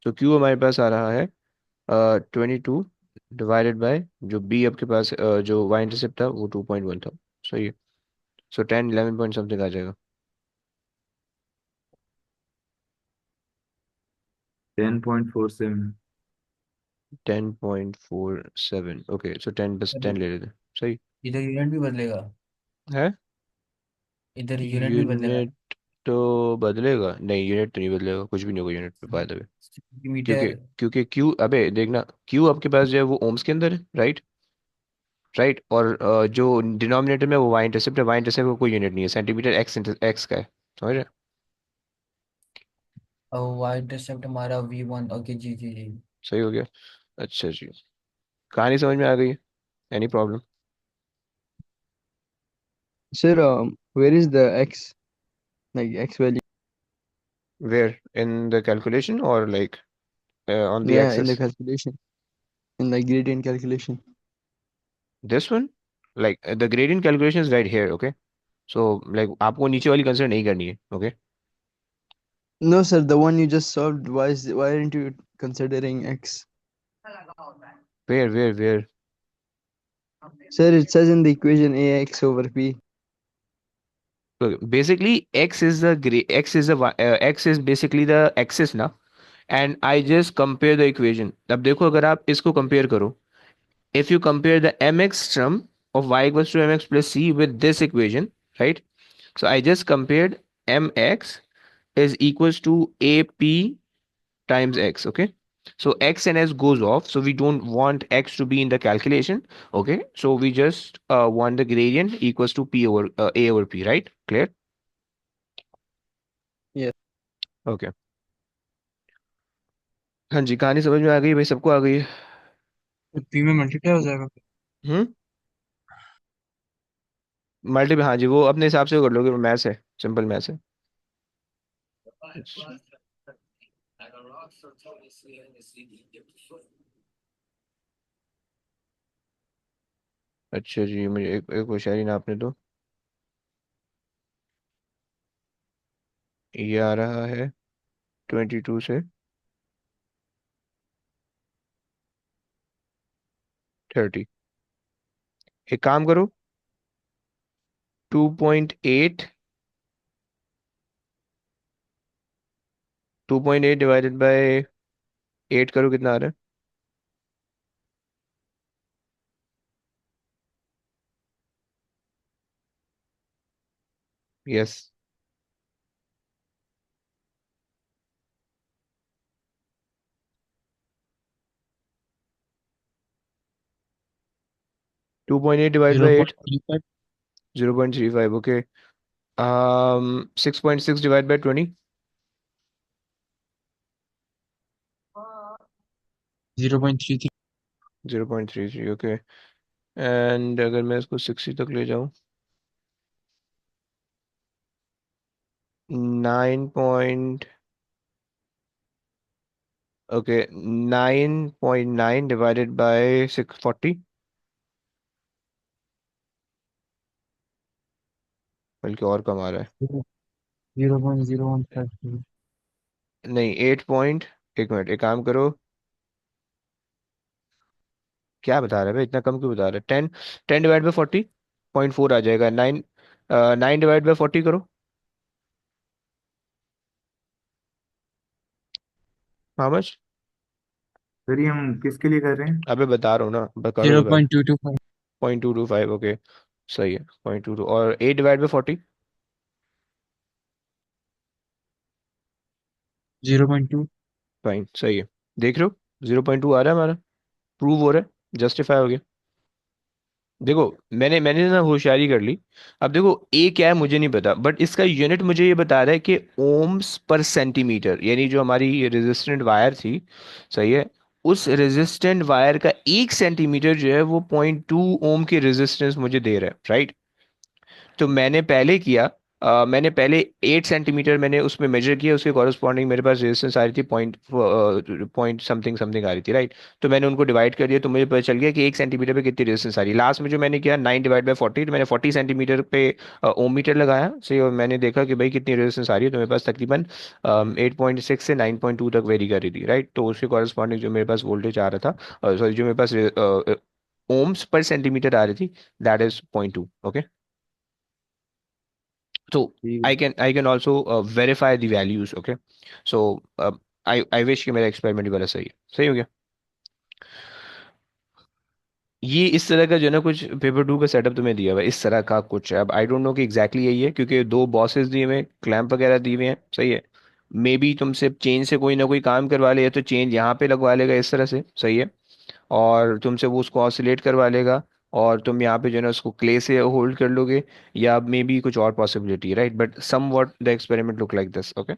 A: तो क्यू हमारे पास आ रहा है 22 डिवाइडेड बाय जो बी आपके पास, जो वाई इंटरसेप्ट था वो 2.1 था, सही है। सो 10 11 पॉइंट समथिंग आ जाएगा।
D: 10.47।
A: 10.47, ओके। सो 10 बस,
B: सर
A: 10 ले लेते, सही
B: इधर यूनिट भी बदलेगा?
A: है।
B: इधर यूनिट भी बदलेगा?
A: यूनिट तो बदलेगा नहीं, यूनिट तो नहीं बदलेगा, कुछ भी नहीं होगा यूनिट पे, बाय द वे। क्योंकि
B: सेंटीमीटर।
A: क्योंकि क्यू, अबे देखना, क्यू आपके पास जो है वो ओम्स के अंदर है, राइट। राइट, और जो डिनोमिनेटर में वो वाई इंटरसेप्ट है, वाई इंटरसेप्ट का कोई यूनिट नहीं है, सेंटीमीटर एक्स एक्स का है, समझ रहे हैं?
B: और वाई इंटरसेप्ट हमारा V1, ओके जी जी जी।
A: सही हो गया। अच्छा जी, कहानी समझ में आ गई है? Any problem?
I: Sir, where is the x, like x value?
A: Where in the calculation और like on the
I: Yeah, in the
A: axes?
I: calculation, in the gradient calculation.
A: This one, like the gradient calculation is right here, okay. So like आपको नीचे वाली consider नहीं करनी है, okay.
I: No, sir, the one you just solved. Why aren't you considering x?
A: Where?
I: Sir, it says in the equation ax over p.
A: Basically x is the x is basically the axis ना, and I just compare the equation. अब देखो, अगर आप इसको compare करो, if you compare the mx term of y equals to mx plus c with this equation, right? So I just compared mx is equals to ap times x, okay? So x and s goes off, so we don't want x to be in the calculation, okay? So we just want the gradient equals to p over a over p, right? Clear?
I: Yes.
A: Okay. हाँ जी, कहानी समझ में आ गई भाई, सबको आ गई है?
C: तो पी में मल्टीप्लाई हो जाएगा फिर।
A: हम्म। मल्टीपल, हाँ जी, वो अपने हिसाब से कर लोगे, मैथ्स है, सिंपल मैथ्स है। अच्छा जी, मुझे एक होशियारी नापने दो। ये आ रहा है 22 से 30। एक काम करो, 2.8, 2.8 डिवाइडेड बाय 8 करो, कितना आ रहा है? Yes. 2.8 divide
C: zero
A: by
C: point
A: 8।
C: Three five
A: 0.35, okay. 6.6 divide by 20।
C: 0.33।
A: 0.33, okay. And अगर मैं इसको 60 तक ले जाऊं, 9 ओके, 9.9 डिवाइडेड बाय 640, बल्कि और कम आ रहा है।
C: 0.0152।
A: नहीं, 8 पॉइंट, एक मिनट, एक काम करो। क्या बता रहा है भाई, इतना कम क्यों बता रहा है? 10 डिवाइड बाय 40.4 आ जाएगा। 9 डिवाइड बाय 40 करो। How much?
D: सर ये हम किसके लिए कर रहे हैं?
A: अबे बता रहा हूँ ना, करो
C: जीरो
A: तो कर।
C: Point two two five
A: 0.225, okay. सही है, 0.22। और 8 डिवाइड बाय 40।
C: 0.2।
A: फाइन, सही है। देख रहे हो, 0.2 आ रहा है हमारा, प्रूव हो रहा है, जस्टिफाई हो गया। देखो, मैंने मैंने ना होशियारी कर ली। अब देखो, ए क्या है मुझे नहीं पता, बट इसका यूनिट मुझे ये बता रहा है कि ओम्स पर सेंटीमीटर, यानी जो हमारी रेजिस्टेंट वायर थी, सही है, उस रेजिस्टेंट वायर का 1 सेंटीमीटर जो है वो 0.2 ओम की रेजिस्टेंस मुझे दे रहा है, राइट? तो मैंने पहले किया, मैंने पहले 8 सेंटीमीटर मैंने उसमें मेजर किया, उसके कॉरस्पॉन्डिंग मेरे पास रेजिस्टेंस आ रही थी पॉइंट समथिंग समथिंग आ रही थी, राइट? तो मैंने उनको डिवाइड कर दिया, तो मुझे पता चल गया कि 1 सेंटीमीटर पे कितनी रेजिस्टेंस आ रही है। लास्ट में जो मैंने किया 9 डिवाइड बाय 40, तो मैंने 40 सेंटीमीटर पे ओम मीटर लगाया, सही। और मैंने देखा कि भाई कितनी रेजिस्टेंस आ रही है, तो मेरे पास तकरीबन 8.6 से 9.2 तक वेरी कर रही थी, राइट? तो उसके कॉरस्पॉन्डिंग जो मेरे पास वोल्टेज आ रहा था, सॉरी, जो मेरे पास ओम्स पर सेंटीमीटर आ रही थी, दैट इज 0.2, ओके। So
D: ठीक है।
A: I can also verify the values. Okay, so I wish कि मेरा एक्सपेरिमेंट वाला सही है, सही हो गया। ये इस तरह का जो है ना कुछ पेपर टू का सेटअप तुम्हें दिया हुआ है, इस तरह का कुछ है। अब आई डोंट नो कि एग्जैक्टली यही है, क्योंकि दो बॉसेस दिए हुए हैं, क्लैंप वगैरह दिए हुए हैं, सही है। मे बी तुमसे चेन से कोई ना कोई काम करवा ले, या तो चेन यहाँ पे लगवा लेगा इस तरह से, सही है, और तुमसे वो उसको ऑसिलेट करवा लेगा, और तुम यहाँ पे जो है ना उसको क्ले से होल्ड कर लोगे, या मे बी कुछ और possibility, right? But some what the experiment look like this, okay.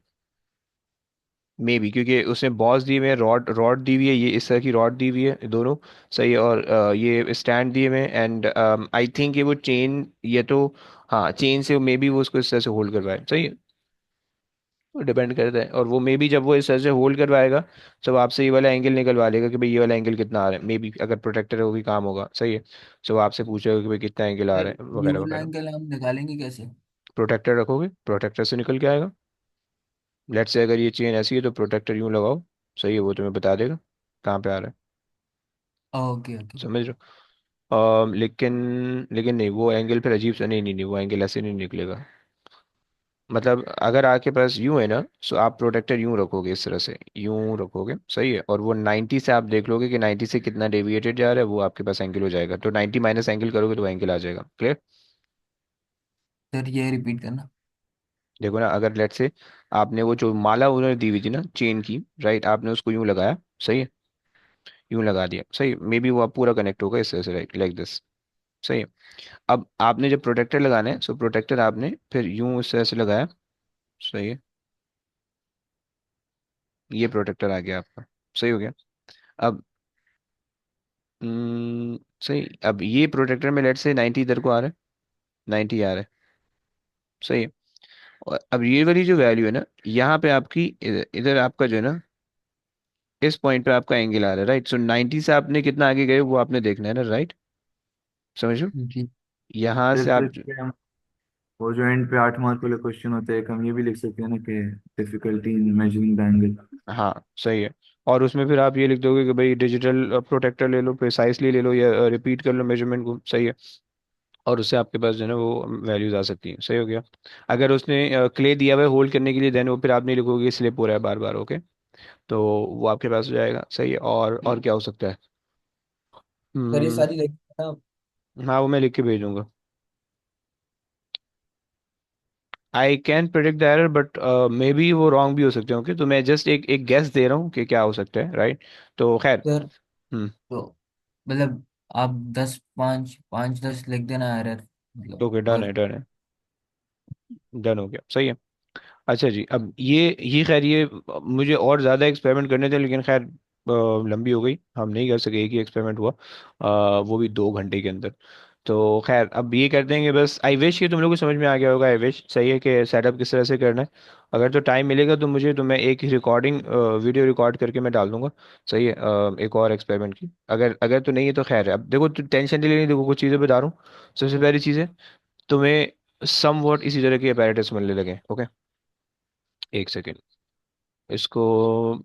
A: Maybe क्योंकि उसने बॉस दी हुए हैं, रॉड रॉड दी हुई है, ये इस तरह की रॉड दी हुई है दोनों, सही है, और ये स्टैंड दिए हुए हैं, एंड आई थिंक ये वो चेन, ये तो, हाँ, चेन से मे बी वो उसको इस तरह से होल्ड करवाए, सही है। डिपेंड करता है, और वो मे बी जब वो इस तरह से होल्ड करवाएगा, तो आपसे ये वाला एंगल निकलवा लेगा कि भाई ये वाला एंगल कितना आ रहा है, मे बी अगर प्रोटेक्टर वो भी काम होगा, सही है। तो वो आपसे पूछेगा कि भाई कितना एंगल आ
B: सर
A: रहा है,
B: ये
A: वगैरह
B: वाला
A: वगैरह।
B: एंगल हम निकालेंगे कैसे?
A: प्रोटेक्टर रखोगे, प्रोटेक्टर से निकल के आएगा। लेट्स से अगर ये चेन ऐसी है, तो प्रोटेक्टर यूं लगाओ, सही है, वो तुम्हें बता देगा कहाँ पे आ रहा है,
B: ओके ओके।
A: समझ रहे हो? लेकिन लेकिन नहीं, वो एंगल फिर अजीब सा, नहीं नहीं नहीं, वो एंगल ऐसे नहीं निकलेगा। मतलब अगर आपके पास यूं है ना, तो आप प्रोटेक्टर यूं रखोगे, इस तरह से यूं रखोगे, सही है, और वो 90 से आप देख लोगे कि 90 से कितना डेविएटेड जा रहा है, वो आपके पास एंगल हो जाएगा, तो 90 माइनस एंगल करोगे तो एंगल आ जाएगा, क्लियर?
B: सर ये रिपीट करना।
A: देखो ना, अगर लेट से आपने वो जो माला उन्होंने दी हुई थी ना चेन की, राइट, आपने उसको यूं लगाया, सही है, यूं लगा दिया, सही, मे बी वो आप पूरा कनेक्ट होगा इस तरह से, राइट, लाइक दिस, सही है। अब आपने जब प्रोटेक्टर लगाना है, सो प्रोटेक्टर आपने फिर यूं इस तरह से लगाया, सही है, ये प्रोटेक्टर आ गया आपका, सही हो गया। अब सही, अब ये प्रोटेक्टर में लेट से 90 इधर को आ रहा है, 90 आ रहा है, सही है। और अब ये वाली जो वैल्यू है ना, यहाँ पे आपकी इधर इधर आपका जो है ना, इस पॉइंट पे आपका एंगल आ रहा है, राइट? सो 90 से आपने कितना आगे गए वो आपने देखना है ना, राइट? समझ लो,
C: जी।
A: यहाँ
D: फिर
A: से
D: तो
A: आप
D: इस पे हम वो जो एंड पे 8 मार्क वाले क्वेश्चन होते हैं, हम ये भी लिख सकते हैं ना कि difficulty in measuring the angle.
A: हाँ सही है। और उसमें फिर आप ये लिख दोगे कि भाई डिजिटल प्रोटेक्टर ले लो, प्रिसाइसली ले लो, या रिपीट कर लो मेजरमेंट को, सही है। और उससे आपके पास जो है ना वो वैल्यूज आ सकती हैं, सही हो गया। अगर उसने क्ले दिया हुआ है होल्ड करने के लिए, देन वो फिर आप नहीं लिखोगे स्लिप हो रहा है बार बार, ओके। तो वो आपके पास हो जाएगा, सही है। और क्या हो सकता है?
B: सर ये
A: हम्म।
B: सारी लिख ना।
A: हाँ वो मैं लिख के भेजूंगा। I can predict the error but may be वो रॉन्ग भी हो सकते हैं, ओके। तो मैं जस्ट एक एक गेस दे रहा हूँ कि क्या हो सकता है, राइट। तो खैर।
B: सर
A: हम्म।
B: तो मतलब आप 10 5 5 10 लिख देना एरर मतलब।
A: ओके, डन है,
B: और
A: डन है। डन हो गया, सही है। अच्छा जी, अब ये खैर ये मुझे और ज़्यादा एक्सपेरिमेंट करने थे, लेकिन खैर लंबी हो गई, हम नहीं कर सके, एक ही एक्सपेरिमेंट हुआ, वो भी 2 घंटे के अंदर। तो खैर अब ये करते हैं कि बस आई विश कि तुम लोग को समझ में आ गया होगा, आई विश सही है कि सेटअप किस तरह से करना है। अगर तो टाइम मिलेगा तो मुझे, तो मैं एक ही रिकॉर्डिंग वीडियो रिकॉर्ड करके मैं डाल दूंगा, सही है। एक और एक्सपेरिमेंट की, अगर अगर तो नहीं है तो खैर है। अब देखो तो टेंशन नहीं लेनी, देखो कुछ चीज़ें बता रहा हूँ। सबसे पहली चीज़ है, तुम्हें सम वॉट इसी तरह के अपैरेटस मिलने लगे, ओके। एक सेकेंड, इसको